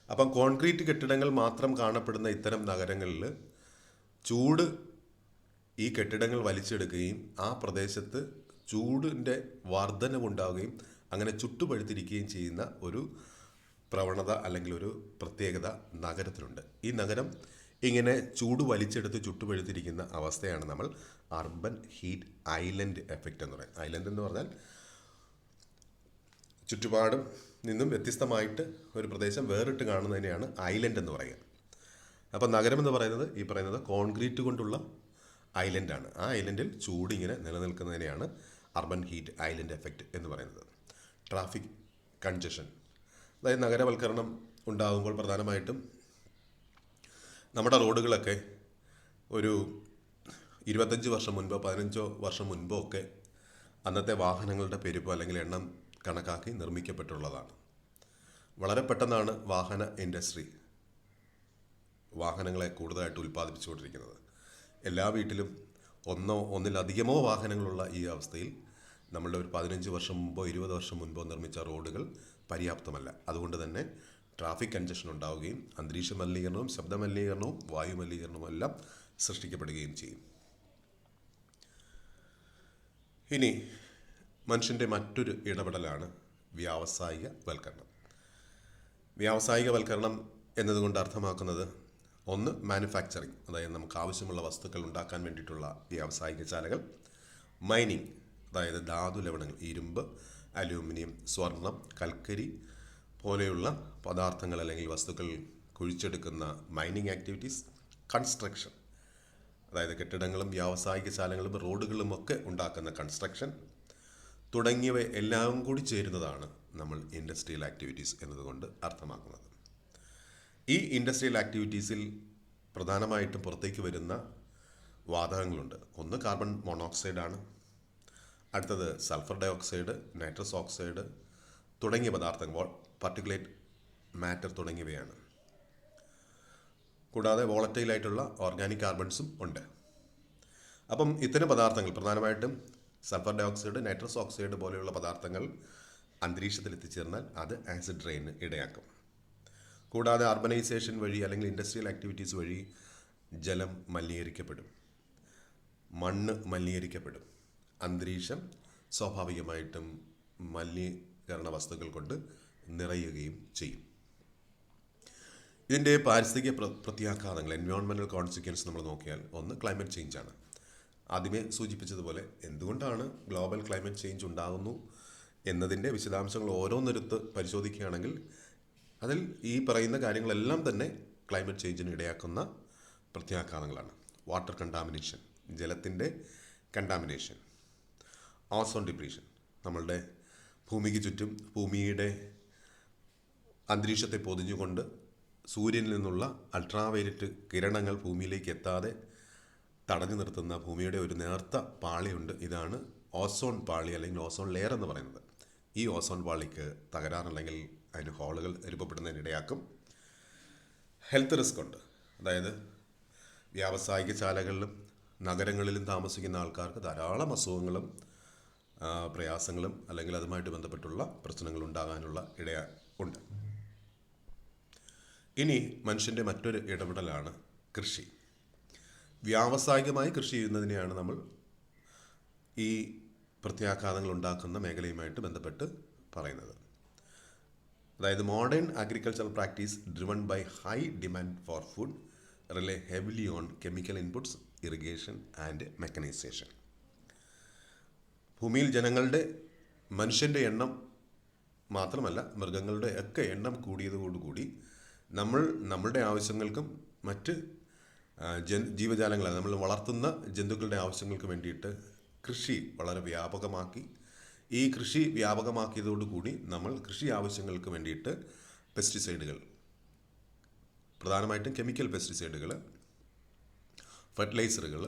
അപ്പം കോൺക്രീറ്റ് കെട്ടിടങ്ങൾ മാത്രം കാണപ്പെടുന്ന ഇത്തരം നഗരങ്ങളിൽ ചൂട് ഈ കെട്ടിടങ്ങൾ വലിച്ചെടുക്കുകയും ആ പ്രദേശത്ത് ചൂടിൻ്റെ വർധനവുണ്ടാവുകയും അങ്ങനെ ചുട്ടുപഴുത്തിരിക്കുകയും ചെയ്യുന്ന ഒരു പ്രവണത അല്ലെങ്കിൽ ഒരു പ്രത്യേകത നഗരത്തിലുണ്ട്. ഈ നഗരം ഇങ്ങനെ ചൂട് വലിച്ചെടുത്ത് ചുട്ടുപഴുത്തിരിക്കുന്ന അവസ്ഥയാണ് നമ്മൾ അർബൻ ഹീറ്റ് ഐലൻഡ് എഫക്റ്റ് എന്ന് പറയുന്നത്. ഐലൻഡ് എന്ന് പറഞ്ഞാൽ ചുറ്റുപാടും നിന്നും വ്യത്യസ്തമായിട്ട് ഒരു പ്രദേശം വേറിട്ട് കാണുന്നതിനെയാണ് ഐലൻഡ് എന്ന് പറയുക. അപ്പം നഗരം എന്ന് പറയുന്നത് ഈ പറയുന്നത് കോൺക്രീറ്റ് കൊണ്ടുള്ള ഐലൻഡാണ്. ആ ഐലൻഡിൽ ചൂട് ഇങ്ങനെ നിലനിൽക്കുന്നതിനെയാണ് അർബൻ ഹീറ്റ് ഐലൻഡ് എഫക്റ്റ് എന്ന് പറയുന്നത്. ട്രാഫിക് കൺജഷൻ, അതായത് നഗരവൽക്കരണം ഉണ്ടാകുമ്പോൾ പ്രധാനമായിട്ടും നമ്മുടെ റോഡുകളൊക്കെ ഒരു 25 വർഷം മുൻപോ 15 വർഷം മുൻപോ ഒക്കെ അന്നത്തെ വാഹനങ്ങളുടെ പെരുപ്പ് അല്ലെങ്കിൽ എണ്ണം കണക്കാക്കി നിർമ്മിക്കപ്പെട്ടുള്ളതാണ്. വളരെ പെട്ടെന്നാണ് വാഹന ഇൻഡസ്ട്രി വാഹനങ്ങളെ കൂടുതലായിട്ട് ഉൽപ്പാദിപ്പിച്ചുകൊണ്ടിരിക്കുന്നത്. എല്ലാ വീട്ടിലും ഒന്നിലധികമോ വാഹനങ്ങളുള്ള ഈ അവസ്ഥയിൽ നമ്മളുടെ ഒരു 15 വർഷം മുമ്പോ 20 വർഷം മുൻപോ നിർമ്മിച്ച റോഡുകൾ പര്യാപ്തമല്ല. അതുകൊണ്ട് തന്നെ ട്രാഫിക് കൺജഷൻ ഉണ്ടാവുകയും അന്തരീക്ഷ മലിനീകരണവും ശബ്ദ മലിനീകരണവും വായു മലിനീകരണവും എല്ലാം സൃഷ്ടിക്കപ്പെടുകയും ചെയ്യും. ഇനി മനുഷ്യൻ്റെ മറ്റൊരു ഇടപെടലാണ് വ്യാവസായിക വൽക്കരണം. വ്യാവസായിക വൽക്കരണം എന്നതുകൊണ്ട് അർത്ഥമാക്കുന്നത്, ഒന്ന് മാനുഫാക്ചറിങ്, അതായത് നമുക്ക് ആവശ്യമുള്ള വസ്തുക്കൾ ഉണ്ടാക്കാൻ വേണ്ടിയിട്ടുള്ള വ്യാവസായിക ശാലകൾ. മൈനിങ്, അതായത് ധാതു ലവണങ്ങൾ, ഇരുമ്പ്, അലൂമിനിയം, സ്വർണം, കൽക്കരി പോലെയുള്ള പദാർത്ഥങ്ങൾ അല്ലെങ്കിൽ വസ്തുക്കൾ കുഴിച്ചെടുക്കുന്ന മൈനിങ് ആക്ടിവിറ്റീസ്. കൺസ്ട്രക്ഷൻ, അതായത് കെട്ടിടങ്ങളും വ്യാവസായിക ശാലകളും റോഡുകളും ഒക്കെ ഉണ്ടാക്കുന്ന കൺസ്ട്രക്ഷൻ തുടങ്ങിയവ എല്ലാം കൂടി ചേരുന്നതാണ് നമ്മൾ ഇൻഡസ്ട്രിയൽ ആക്ടിവിറ്റീസ് എന്നതുകൊണ്ട് അർത്ഥമാക്കുന്നത്. ഈ ഇൻഡസ്ട്രിയൽ ആക്ടിവിറ്റീസിൽ പ്രധാനമായിട്ടും പുറത്തേക്ക് വരുന്ന വാതകങ്ങളുണ്ട്. ഒന്ന് കാർബൺ മോണോക്സൈഡാണ്, അടുത്തത് sulphur dioxide, nitrous oxide തുടങ്ങിയ പദാർത്ഥങ്ങൾ, പാർട്ടിക്കുലേറ്റ് മാറ്റർ തുടങ്ങിയവയാണ്. കൂടാതെ വോളറ്റൈലായിട്ടുള്ള ഓർഗാനിക് കാർബൺസും ഉണ്ട്. അപ്പം ഇത്തരം പദാർത്ഥങ്ങൾ പ്രധാനമായിട്ടും sulphur dioxide, nitrous oxide പോലെയുള്ള പദാർത്ഥങ്ങൾ അന്തരീക്ഷത്തിൽ എത്തിച്ചേർന്നാൽ അത് ആസിഡ് റെയിന് ഇടയാക്കും. കൂടാതെ അർബനൈസേഷൻ വഴി അല്ലെങ്കിൽ ഇൻഡസ്ട്രിയൽ ആക്ടിവിറ്റീസ് വഴി ജലം മലിനീകരിക്കപ്പെടും, മണ്ണ് മലിനീകരിക്കപ്പെടും, അന്തരീക്ഷം സ്വാഭാവികമായിട്ടും മലിനീകരണ വസ്തുക്കൾ കൊണ്ട് നിറയുകയും ചെയ്യും. ഇതിൻ്റെ പാരിസ്ഥിതിക പ്രത്യാഘാതങ്ങൾ, എൻവയോൺമെൻറ്റൽ കോൺസിക്വൻസ് നമ്മൾ നോക്കിയാൽ, ഒന്ന് ക്ലൈമറ്റ് ചേഞ്ചാണ്. ആദ്യമേ സൂചിപ്പിച്ചതുപോലെ എന്തുകൊണ്ടാണ് ഗ്ലോബൽ ക്ലൈമറ്റ് ചേഞ്ച് ഉണ്ടാകുന്നു എന്നതിൻ്റെ വിശദാംശങ്ങൾ ഓരോന്നെടുത്ത് പരിശോധിക്കുകയാണെങ്കിൽ അതിൽ ഈ പറയുന്ന കാര്യങ്ങളെല്ലാം തന്നെ ക്ലൈമറ്റ് ചേഞ്ചിന് ഇടയാക്കുന്ന പ്രത്യാഘാതങ്ങളാണ്. വാട്ടർ കണ്ടാമിനേഷൻ, ജലത്തിൻ്റെ കണ്ടാമിനേഷൻ. ഓസോൺ ഡിപ്ലീഷൻ, നമ്മളുടെ ഭൂമിക്ക് ചുറ്റും ഭൂമിയുടെ അന്തരീക്ഷത്തെ പൊതിഞ്ഞുകൊണ്ട് സൂര്യനിൽ നിന്നുള്ള അൾട്രാവയലറ്റ് കിരണങ്ങൾ ഭൂമിയിലേക്ക് എത്താതെ തടഞ്ഞു നിർത്തുന്ന ഭൂമിയുടെ ഒരു നേർത്ത പാളിയുണ്ട്. ഇതാണ് ഓസോൺ പാളി അല്ലെങ്കിൽ ഓസോൺ ലെയർ എന്ന് പറയുന്നത്. ഈ ഓസോൺ പാളിക്ക് തകരാറുണ്ടെങ്കിൽ അതിന് ഹോളുകൾ രൂപപ്പെടുന്നതിനിടയാക്കും. ഹെൽത്ത് റിസ്ക് ഉണ്ട്, അതായത് വ്യാവസായിക ശാലകളിലും നഗരങ്ങളിലും താമസിക്കുന്ന ആൾക്കാർക്ക് ധാരാളം അസുഖങ്ങളും പ്രയാസങ്ങളും അല്ലെങ്കിൽ അതുമായിട്ട് ബന്ധപ്പെട്ടുള്ള പ്രശ്നങ്ങൾ ഉണ്ടാകാനുള്ള ഉണ്ട്. ഇനി മനുഷ്യൻ്റെ മറ്റൊരു ഇടപെടലാണ് കൃഷി. വ്യാവസായികമായി കൃഷി ചെയ്യുന്നതിനെയാണ് നമ്മൾ ഈ പ്രത്യാഘാതങ്ങൾ ഉണ്ടാക്കുന്ന മേഖലയുമായിട്ട് ബന്ധപ്പെട്ട് പറയുന്നത്. അതായത് modern agricultural practice driven by high demand for food rely heavily on chemical inputs, irrigation and mechanization. ഭൂമിയിൽ മനുഷ്യൻ്റെ എണ്ണം മാത്രമല്ല മൃഗങ്ങളുടെ ഒക്കെ എണ്ണം കൂടിയതോടുകൂടി നമ്മളുടെ ആവശ്യങ്ങൾക്കും മറ്റ് ജീവജാലങ്ങളെ നമ്മൾ വളർത്തുന്ന ജന്തുക്കളുടെ ആവശ്യങ്ങൾക്ക് വേണ്ടിയിട്ട് കൃഷി വളരെ വ്യാപകമാക്കി. ഈ കൃഷി വ്യാപകമാക്കിയതോടുകൂടി നമ്മൾ കൃഷി ആവശ്യങ്ങൾക്ക് വേണ്ടിയിട്ട് പെസ്റ്റിസൈഡുകൾ, പ്രധാനമായിട്ടും കെമിക്കൽ പെസ്റ്റിസൈഡുകൾ, ഫെർട്ടിലൈസറുകൾ,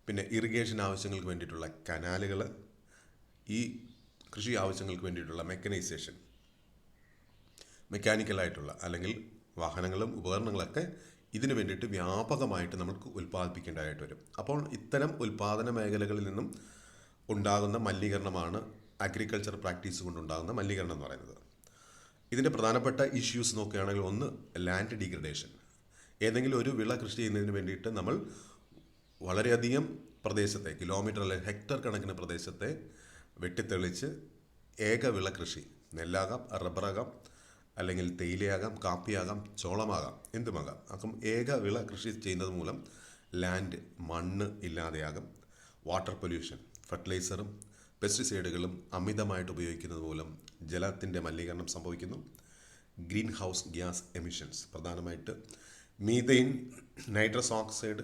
പിന്നെ ഇറിഗേഷൻ ആവശ്യങ്ങൾക്ക് വേണ്ടിയിട്ടുള്ള കനാലുകൾ, ഈ കൃഷി ആവശ്യങ്ങൾക്ക് വേണ്ടിയിട്ടുള്ള മെക്കാനിക്കലായിട്ടുള്ള അല്ലെങ്കിൽ വാഹനങ്ങളും ഉപകരണങ്ങളൊക്കെ ഇതിനു വേണ്ടിയിട്ട് വ്യാപകമായിട്ട് നമുക്ക് ഉൽപ്പാദിപ്പിക്കേണ്ടതായിട്ട് വരും. അപ്പോൾ ഇത്തരം ഉൽപ്പാദന മേഖലകളിൽ നിന്നും ഉണ്ടാകുന്ന മലിനീകരണമാണ് അഗ്രികൾച്ചർ പ്രാക്ടീസ് കൊണ്ടുണ്ടാകുന്ന മലിനീകരണം എന്ന് പറയുന്നത്. ഇതിൻ്റെ പ്രധാനപ്പെട്ട ഇഷ്യൂസ് നോക്കുകയാണെങ്കിൽ, ഒന്ന് ലാൻഡ് ഡീഗ്രഡേഷൻ. ഏതെങ്കിലും ഒരു വിള കൃഷി ചെയ്യുന്നതിന് വേണ്ടിയിട്ട് നമ്മൾ വളരെയധികം പ്രദേശത്തെ, കിലോമീറ്റർ അല്ലെങ്കിൽ ഹെക്ടർ കണക്കിന് പ്രദേശത്തെ വെട്ടിത്തെളിച്ച് ഏകവിള കൃഷി, നെല്ലാകാം, റബ്ബറാകാം, അല്ലെങ്കിൽ തേയിലയാകാം, കാപ്പിയാകാം, ചോളമാകാം, എന്തുമാകാം, അപ്പം ഏകവിള കൃഷി ചെയ്യുന്നത് മൂലം മണ്ണ് ഇല്ലാതെയാകും. വാട്ടർ പൊല്യൂഷൻ, ഫെർട്ടിലൈസറും പെസ്റ്റിസൈഡുകളും അമിതമായിട്ട് ഉപയോഗിക്കുന്നത് മൂലം ജലത്തിൻ്റെ മലിനീകരണം സംഭവിക്കുന്നു. ഗ്രീൻ ഹൗസ് ഗ്യാസ് എമിഷൻസ്, പ്രധാനമായിട്ട് methane, nitrous oxide,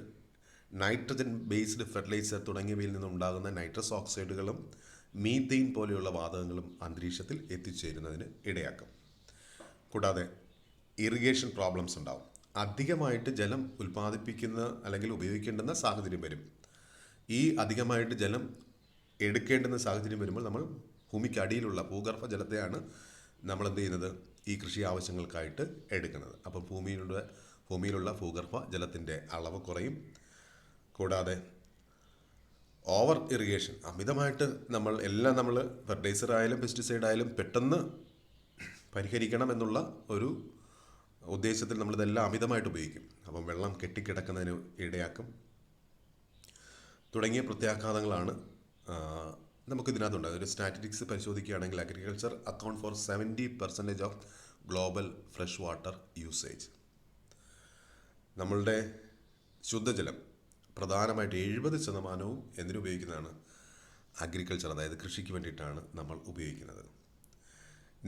nitrogen based fertiliser തുടങ്ങിയവയിൽ നിന്നുണ്ടാകുന്ന നൈട്രസ് ഓക്സൈഡുകളും മീഥെയിൻ പോലെയുള്ള വാതകങ്ങളും അന്തരീക്ഷത്തിൽ എത്തിച്ചേരുന്നതിന് ഇടയാക്കും. കൂടാതെ ഇറിഗേഷൻ പ്രോബ്ലംസ് ഉണ്ടാവും. അധികമായിട്ട് ജലം ഉൽപ്പാദിപ്പിക്കുന്ന അല്ലെങ്കിൽ ഉപയോഗിക്കേണ്ടുന്ന സാഹചര്യം വരും. ഈ അധികമായിട്ട് ജലം എടുക്കേണ്ടുന്ന സാഹചര്യം വരുമ്പോൾ നമ്മൾ ഭൂമിക്ക് അടിയിലുള്ള ഭൂഗർഭ ജലത്തെയാണ് നമ്മൾ എന്ത് ചെയ്യുന്നത്, ഈ കൃഷി ആവശ്യങ്ങൾക്കായിട്ട് എടുക്കുന്നത്. അപ്പം ഭൂമിയിലുള്ള ഭൂഗർഭ ജലത്തിൻ്റെ അളവ് കുറയും. കൂടാതെ ഓവർ ഇറിഗേഷൻ, അമിതമായിട്ട് നമ്മൾ ഫെർട്ടിലൈസർ ആയാലും പെസ്റ്റിസൈഡ് ആയാലും പെട്ടെന്ന് പരിഹരിക്കണം എന്നുള്ള ഒരു ഉദ്ദേശത്തിൽ നമ്മളിതെല്ലാം അമിതമായിട്ട് ഉപയോഗിക്കും. അപ്പം വെള്ളം കെട്ടിക്കിടക്കുന്നതിന് ഇടയാക്കും. തുടങ്ങിയ പ്രത്യാഘാതങ്ങളാണ് നമുക്കിതിനകത്തുണ്ടാകും. ഒരു സ്റ്റാറ്റിസ്റ്റിക്സ് പരിശോധിക്കുകയാണെങ്കിൽ agriculture account for 70% of global fresh water usage. നമ്മളുടെ ശുദ്ധജലം പ്രധാനമായിട്ട് 70% എന്തിനുപയോഗിക്കുന്നതാണ്? അഗ്രികൾച്ചർ, അതായത് കൃഷിക്ക് വേണ്ടിയിട്ടാണ് നമ്മൾ ഉപയോഗിക്കുന്നത്.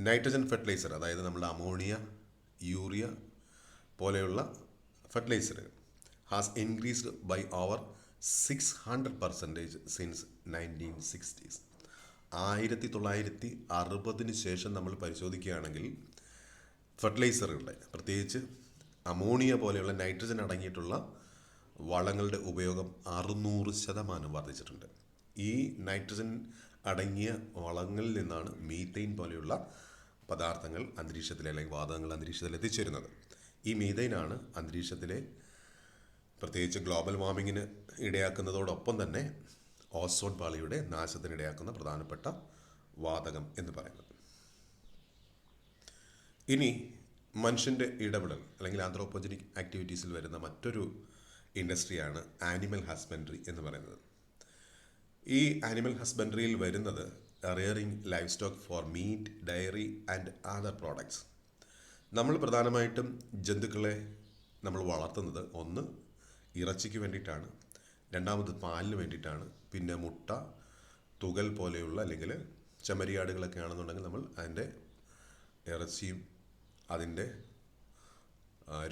നൈട്രജൻ ഫെർട്ടിലൈസർ, അതായത് നമ്മുടെ അമോണിയ, യൂറിയ പോലെയുള്ള ഫെർട്ടിലൈസറുകൾ has increased by over 600% since 1960s. 1960 ശേഷം നമ്മൾ പരിശോധിക്കുകയാണെങ്കിൽ ഫെർട്ടിലൈസറുകളുടെ, പ്രത്യേകിച്ച് അമോണിയ പോലെയുള്ള നൈട്രജൻ അടങ്ങിയിട്ടുള്ള വളങ്ങളുടെ ഉപയോഗം 600% വർദ്ധിച്ചിട്ടുണ്ട്. ഈ നൈട്രജൻ അടങ്ങിയ വളങ്ങളിൽ നിന്നാണ് മീഥെയിൻ പോലെയുള്ള പദാർത്ഥങ്ങൾ അന്തരീക്ഷത്തിലെ അല്ലെങ്കിൽ വാതകങ്ങൾ അന്തരീക്ഷത്തിൽ എത്തിച്ചേരുന്നത്. ഈ മീഥെയിനാണ് അന്തരീക്ഷത്തിലെ പ്രത്യേകിച്ച് ഗ്ലോബൽ വാർമിങ്ങിന് ഇടയാക്കുന്നതോടൊപ്പം തന്നെ ഓസോൺ പാളിയുടെ നാശത്തിനിടയാക്കുന്ന പ്രധാനപ്പെട്ട വാതകം എന്ന് പറയുന്നത്. ഇനി മനുഷ്യൻ്റെ ഇടപെടൽ അല്ലെങ്കിൽ ആന്ത്രോപോജനിക് ആക്ടിവിറ്റീസിൽ വരുന്ന മറ്റൊരു ഇൻഡസ്ട്രിയാണ് ആനിമൽ ഹസ്ബൻഡറി എന്ന് പറയുന്നത്. ഈ ആനിമൽ ഹസ്ബൻഡറിയിൽ വരുന്നത് rearing livestock for meat, dairy and other products. നമ്മൾ പ്രധാനമായിട്ടും ജന്തുക്കളെ നമ്മൾ വളർത്തുന്നത് ഒന്ന് ഇറച്ചിക്ക് വേണ്ടിയിട്ടാണ്, രണ്ടാമത് പാലിന് വേണ്ടിയിട്ടാണ്, പിന്നെ മുട്ട, തുകൽ പോലെയുള്ള അല്ലെങ്കിൽ ചെമ്മരിയാടുകളൊക്കെ ആണെന്നുണ്ടെങ്കിൽ നമ്മൾ അതിൻ്റെ ഇറച്ചിയും അതിൻ്റെ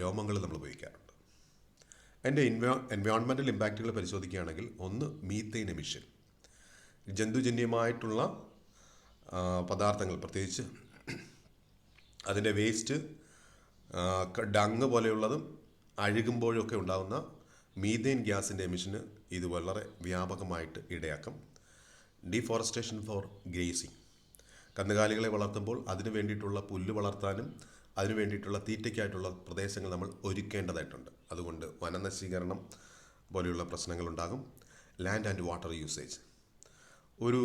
രോമങ്ങളും നമ്മൾ ഉപയോഗിക്കാറുണ്ട്. അതിൻ്റെ എൻവയോൺമെൻറ്റൽ ഇമ്പാക്റ്റുകൾ പരിശോധിക്കുകയാണെങ്കിൽ ഒന്ന് മീഥെയിൻ എമിഷൻ, ജന്തുജന്യമായിട്ടുള്ള പദാർത്ഥങ്ങൾ, പ്രത്യേകിച്ച് അതിൻ്റെ വേസ്റ്റ്, ഡങ് പോലെയുള്ളതും അഴുകുമ്പോഴൊക്കെ ഉണ്ടാകുന്ന മീഥെയിൻ ഗ്യാസിൻ്റെ എമിഷന് ഇത് വളരെ വ്യാപകമായിട്ട് ഇടയാക്കും. ഡീഫോറസ്റ്റേഷൻ ഫോർ ഗ്രേസിങ്, കന്നുകാലികളെ വളർത്തുമ്പോൾ അതിനു വേണ്ടിയിട്ടുള്ള പുല്ല് വളർത്താനും അതിനു വേണ്ടിയിട്ടുള്ള തീറ്റയ്ക്കായിട്ടുള്ള പ്രദേശങ്ങൾ നമ്മൾ ഒരുക്കേണ്ടതായിട്ടുണ്ട്. അതുകൊണ്ട് വനനശീകരണം പോലെയുള്ള പ്രശ്നങ്ങളുണ്ടാകും. ലാൻഡ് ആൻഡ് വാട്ടർ യൂസേജ്, ഒരു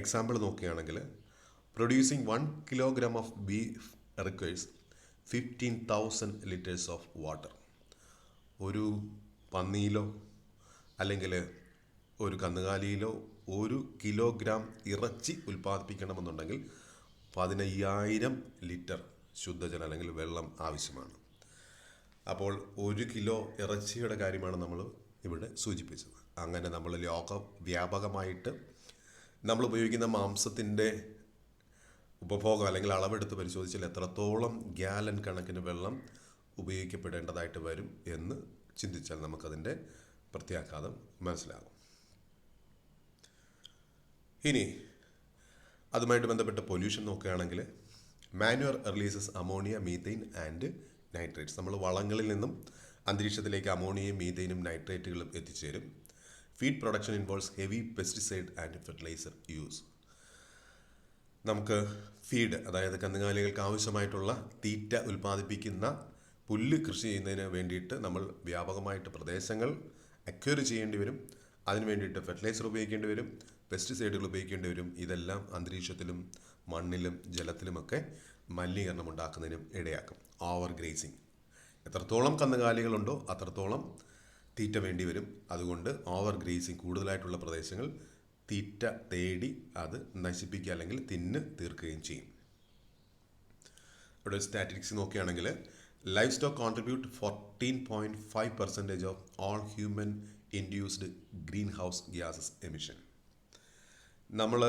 എക്സാമ്പിൾ നോക്കുകയാണെങ്കിൽ producing 1 kilogram of beef requires 15,000 liters of water. ഒരു പന്നിയിലോ അല്ലെങ്കിൽ ഒരു കന്നുകാലിയിലോ 1 kilogram ഇറച്ചി ഉൽപ്പാദിപ്പിക്കണമെന്നുണ്ടെങ്കിൽ 15,000 ലിറ്റർ ശുദ്ധജലം അല്ലെങ്കിൽ വെള്ളം ആവശ്യമാണ്. അപ്പോൾ 1 കിലോ ഇറച്ചിയുടെ കാര്യമാണ് നമ്മൾ ഇവിടെ സൂചിപ്പിച്ചത്. അങ്ങനെ നമ്മൾ വ്യാപകമായിട്ട് നമ്മൾ ഉപയോഗിക്കുന്ന മാംസത്തിൻ്റെ ഉപഭോഗം അല്ലെങ്കിൽ അളവെടുത്ത് പരിശോധിച്ചാൽ എത്രത്തോളം ഗ്യാലൻ കണക്കിന് വെള്ളം ഉപയോഗിക്കപ്പെടേണ്ടതായിട്ട് വരും എന്ന് ചിന്തിച്ചാൽ നമുക്കതിൻ്റെ പ്രത്യാഘാതം മനസ്സിലാകും. ഇനി അതുമായിട്ട് ബന്ധപ്പെട്ട പൊല്യൂഷൻ നോക്കുകയാണെങ്കിൽ manoeuvre releases ammonia, methane and nitrates. നമ്മൾ വളങ്ങളിൽ നിന്നും അന്തരീക്ഷത്തിലേക്ക് അമോണിയയും മീഥെയിനും നൈട്രേറ്റുകളും എത്തിച്ചേരും. Feed production involves heavy pesticide and fertiliser use. നമുക്ക് ഫീഡ്, അതായത് കന്നുകാലികൾക്ക് ആവശ്യമായിട്ടുള്ള തീറ്റ ഉൽപ്പാദിപ്പിക്കുന്ന പുല്ല് കൃഷി ചെയ്യുന്നതിന് വേണ്ടിയിട്ട് നമ്മൾ വ്യാപകമായിട്ട് പ്രദേശങ്ങൾ അക്വയർ ചെയ്യേണ്ടി വരും. അതിന് വേണ്ടിയിട്ട് ഫെർട്ടിലൈസർ ഉപയോഗിക്കേണ്ടി വരും, പെസ്റ്റിസൈഡുകൾ ഉപയോഗിക്കേണ്ടി വരും. ഇതെല്ലാം അന്തരീക്ഷത്തിലും മണ്ണിലും ജലത്തിലുമൊക്കെ മലിനീകരണം ഉണ്ടാക്കുന്നതിനും ഇടയാക്കും. ഓവർ ഗ്രേസിങ്, എത്രത്തോളം കന്നുകാലികളുണ്ടോ അത്രത്തോളം തീറ്റ വേണ്ടി വരും. അതുകൊണ്ട് ഓവർ ഗ്രേസിങ്, കൂടുതലായിട്ടുള്ള പ്രദേശങ്ങൾ തീറ്റ തേടി അത് നശിപ്പിക്കുക അല്ലെങ്കിൽ തിന്ന് തീർക്കുകയും ചെയ്യും. ഇവിടെ സ്റ്റാറ്റിസ്റ്റിക്സ് നോക്കുകയാണെങ്കിൽ life stock contribute 14.5% of all human induced green house gases emission. നമ്മൾ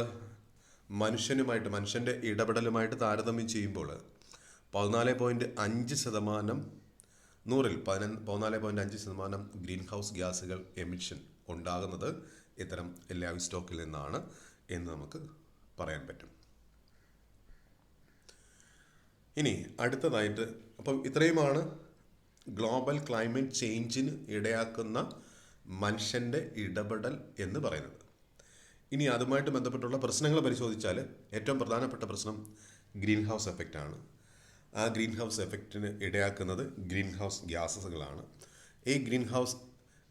മനുഷ്യൻ്റെ ഇടപെടലുമായിട്ട് താരതമ്യം ചെയ്യുമ്പോൾ 14.5%, 100-ൽ 14.5% ഗ്രീൻ ഹൗസ് ഗ്യാസുകൾ എമിഷൻ ഉണ്ടാകുന്നത് ഇത്തരം ലൈവ് സ്റ്റോക്കിൽ നിന്നാണ് എന്ന് നമുക്ക് പറയാൻ പറ്റും. ഇനി അടുത്തതായിട്ട്, അപ്പം ഇത്രയുമാണ് ഗ്ലോബൽ ക്ലൈമറ്റ് ചേഞ്ചിന് ഇടയാക്കുന്ന മനുഷ്യൻ്റെ ഇടപെടൽ എന്ന് പറയുന്നത്. ഇനി അതുമായിട്ട് ബന്ധപ്പെട്ടുള്ള പ്രശ്നങ്ങൾ പരിശോധിച്ചാൽ ഏറ്റവും പ്രധാനപ്പെട്ട പ്രശ്നം ഗ്രീൻ ഹൗസ് എഫക്റ്റാണ്. ആ ഗ്രീൻ ഹൗസ് എഫക്റ്റിന് ഇടയാക്കുന്നത് ഗ്രീൻ ഹൗസ് ഗ്യാസസുകളാണ്. ഈ ഗ്രീൻ ഹൗസ്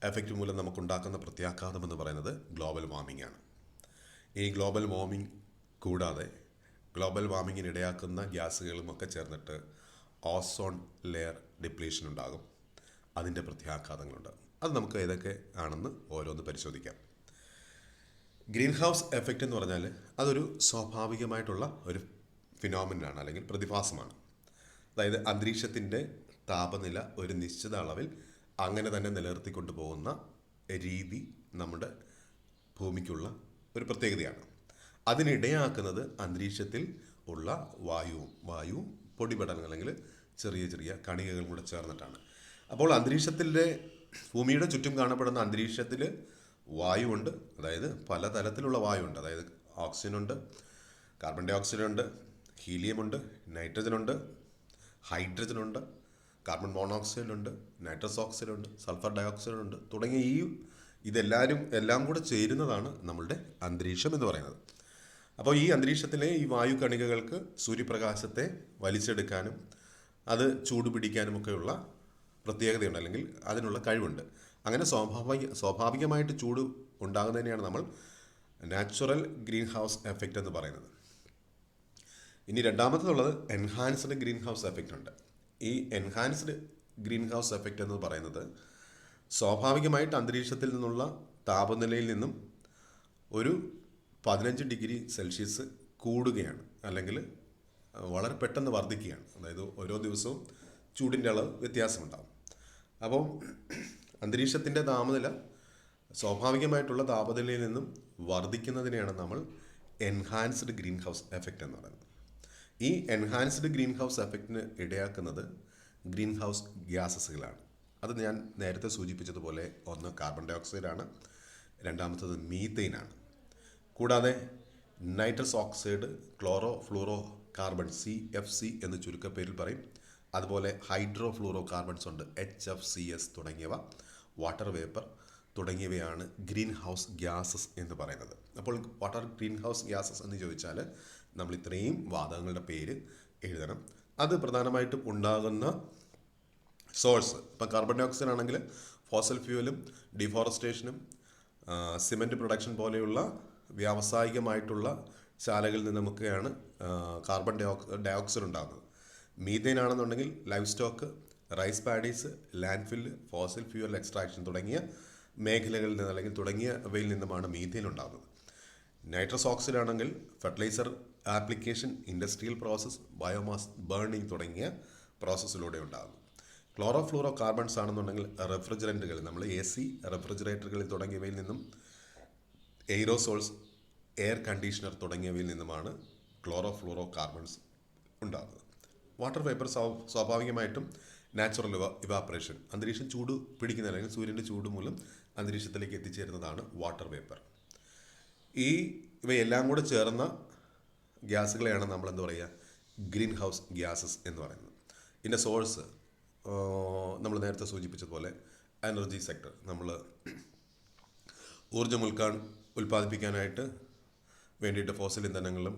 എഫക്റ്റ് മൂലം നമുക്കുണ്ടാക്കുന്ന പ്രത്യാഘാതം എന്ന് പറയുന്നത് ഗ്ലോബൽ വാർമിംഗ് ആണ്. ഈ ഗ്ലോബൽ വാർമിംഗ് കൂടാതെ ഗ്ലോബൽ വാർമിങ്ങിന് ഇടയാക്കുന്ന ഗ്യാസുകളുമൊക്കെ ചേർന്നിട്ട് ഓസോൺ ലെയർ ഡിപ്ലീഷൻ ഉണ്ടാകും. അതിൻ്റെ പ്രത്യാഘാതങ്ങളുണ്ടാകും. അത് നമുക്ക് ഏതൊക്കെ ആണെന്ന് ഓരോന്ന് പരിശോധിക്കാം. ഗ്രീൻ ഹൗസ് എഫക്റ്റ് എന്ന് പറഞ്ഞാൽ അതൊരു സ്വാഭാവികമായിട്ടുള്ള ഒരു ഫിനോമിനാണ് അല്ലെങ്കിൽ പ്രതിഭാസമാണ്. അതായത് അന്തരീക്ഷത്തിൻ്റെ താപനില ഒരു നിശ്ചിത അളവിൽ അങ്ങനെ തന്നെ നിലനിർത്തിക്കൊണ്ട് പോകുന്ന രീതി നമ്മുടെ ഭൂമിക്കുള്ള ഒരു പ്രത്യേകതയാണ്. അതിനിടയാക്കുന്നത് അന്തരീക്ഷത്തിൽ ഉള്ള വായുവും പൊടിപടലങ്ങൾ അല്ലെങ്കിൽ ചെറിയ ചെറിയ കണികകളും കൂടെ ചേർന്നിട്ടാണ്. അപ്പോൾ അന്തരീക്ഷത്തിൻ്റെ ഭൂമിയുടെ ചുറ്റും കാണപ്പെടുന്ന അന്തരീക്ഷത്തിൽ വായുവുണ്ട്, അതായത് പലതരത്തിലുള്ള വായുവുണ്ട്. അതായത് ഓക്സിജനുണ്ട്, കാർബൺ ഡൈ ഓക്സൈഡുണ്ട്, ഹീലിയമുണ്ട്, നൈട്രജനുണ്ട്, ഹൈഡ്രജനുണ്ട്, കാർബൺ മോണോക്സൈഡുണ്ട്, നൈട്രസ് ഓക്സൈഡുണ്ട്, സൾഫർ ഡൈ ഓക്സൈഡുണ്ട് തുടങ്ങിയ എല്ലാം കൂടെ ചേരുന്നതാണ് നമ്മളുടെ അന്തരീക്ഷം എന്ന് പറയുന്നത്. അപ്പോൾ ഈ അന്തരീക്ഷത്തിലെ ഈ വായു കണികകൾക്ക് സൂര്യപ്രകാശത്തെ വലിച്ചെടുക്കാനും അത് ചൂടുപിടിക്കാനുമൊക്കെയുള്ള പ്രത്യേകതയുണ്ട്, അല്ലെങ്കിൽ അതിനുള്ള കഴിവുണ്ട്. അങ്ങനെ സ്വാഭാവികമായിട്ട് ചൂട് ഉണ്ടാകുന്നതിനെയാണ് നമ്മൾ നാച്ചുറൽ ഗ്രീൻ ഹൗസ് എഫക്റ്റ് എന്ന് പറയുന്നത്. ഇനി രണ്ടാമത്തേതുള്ളത് എൻഹാൻസ്ഡ് ഗ്രീൻ ഹൗസ് എഫക്റ്റ് ഉണ്ട്. ഈ എൻഹാൻസ്ഡ് ഗ്രീൻ ഹൗസ് എഫക്റ്റ് എന്ന് പറയുന്നത് സ്വാഭാവികമായിട്ട് അന്തരീക്ഷത്തിൽ നിന്നുള്ള താപനിലയിൽ നിന്നും ഒരു 15 ഡിഗ്രി സെൽഷ്യസ് കൂടുകയാണ്, അല്ലെങ്കിൽ വളരെ പെട്ടെന്ന് വർദ്ധിക്കുകയാണ്. അതായത് ഓരോ ദിവസവും ചൂടിൻ്റെ അളവ് വ്യത്യാസമുണ്ടാകും. അപ്പോൾ അന്തരീക്ഷത്തിൻ്റെ താപനില സ്വാഭാവികമായിട്ടുള്ള താപനിലയിൽ നിന്നും വർദ്ധിക്കുന്നതിനെയാണ് നമ്മൾ എൻഹാൻസ്ഡ് ഗ്രീൻ ഹൗസ് എഫക്റ്റ് എന്ന് പറയുന്നത്. ഈ എൻഹാൻസ്ഡ് ഗ്രീൻ ഹൗസ് എഫക്റ്റിന് ഇടയാക്കുന്നത് ഗ്രീൻ ഹൗസ് ഗ്യാസസുകളാണ്. അത് ഞാൻ നേരത്തെ സൂചിപ്പിച്ചതുപോലെ ഒന്ന് കാർബൺ ഡൈ ഓക്സൈഡാണ്, രണ്ടാമത്തത് മീഥെയിനാണ്. കൂടാതെ nitrous oxide, chloro fluoro carbon CFC എന്ന് ചുരുക്കപ്പേരിൽ പറയും. അതുപോലെ ഹൈഡ്രോ ഫ്ലൂറോ കാർബൺസ് ഉണ്ട്, HFCS തുടങ്ങിയവ, വാട്ടർ വേപ്പർ തുടങ്ങിയവയാണ് ഗ്രീൻ ഹൗസ് ഗ്യാസസ് എന്ന് പറയുന്നത്. അപ്പോൾ വാട്ടർ ഗ്രീൻ ഹൗസ് ഗ്യാസസ് എന്ന് ചോദിച്ചാൽ നമ്മൾ ഇത്രയും വാതകങ്ങളുടെ പേര് എഴുതണം. അത് പ്രധാനമായിട്ടും ഉണ്ടാകുന്ന സോഴ്സ്, ഇപ്പം കാർബൺ ഡൈ ഓക്സൈഡ് ആണെങ്കിൽ ഫോസൽ ഫ്യൂവലും ഡിഫോറസ്റ്റേഷനും സിമൻറ്റ് പ്രൊഡക്ഷൻ പോലെയുള്ള വ്യാവസായികമായിട്ടുള്ള ശാലകളിൽ നിന്നുമൊക്കെയാണ് കാർബൺ ഡൈ ഓക്സൈഡ് ഉണ്ടാകുന്നത്. മീഥെയിൻ ആണെന്നുണ്ടെങ്കിൽ livestock, rice paddies, landfill, fossil fuel extraction തുടങ്ങിയ മേഖലകളിൽ നിന്ന് അല്ലെങ്കിൽ തുടങ്ങിയവയിൽ നിന്നുമാണ് മീഥെയിൻ ഉണ്ടാകുന്നത്. നൈട്രസ് ഓക്സൈഡ് ആണെങ്കിൽ fertiliser application, industrial process, biomass burning തുടങ്ങിയ പ്രോസസ്സിലൂടെ ഉണ്ടാകുന്നു. ക്ലോറോ ഫ്ലൂറോ കാർബൺസ് ആണെന്നുണ്ടെങ്കിൽ റെഫ്രിജറൻറ്റുകൾ, നമ്മൾ എ സി, റെഫ്രിജറേറ്ററുകളിൽ തുടങ്ങിയവയിൽ നിന്നും, എയ്റോസോൾസ്, എയർ കണ്ടീഷണർ തുടങ്ങിയവയിൽ നിന്നുമാണ് ക്ലോറോ ഫ്ലൂറോ കാർബൺസ് ഉണ്ടാകുന്നത്. വാട്ടർ വേപ്പർ സ്വാഭാവികമായിട്ടും നാച്ചുറൽ ഇവാപ്പറേഷൻ, അന്തരീക്ഷം ചൂട് പിടിക്കുന്ന അല്ലെങ്കിൽ സൂര്യൻ്റെ ചൂട് മൂലം അന്തരീക്ഷത്തിലേക്ക് എത്തിച്ചേരുന്നതാണ് വാട്ടർ വേപ്പർ. ഇവയെല്ലാം കൂടെ ചേർന്ന ഗ്യാസുകളെയാണ് നമ്മൾ എന്താ പറയുക, ഗ്രീൻ ഹൗസ് ഗ്യാസസ് എന്ന് പറയുന്നത്. ഇതിൻ്റെ സോഴ്സ് നമ്മൾ നേരത്തെ സൂചിപ്പിച്ചതുപോലെ എനർജി സെക്ടർ, നമ്മൾ ഊർജ്ജം ഉൽപ്പാദിപ്പിക്കാനായിട്ട് വേണ്ടിയിട്ട് ഫോസിൽ ഇന്ധനങ്ങളും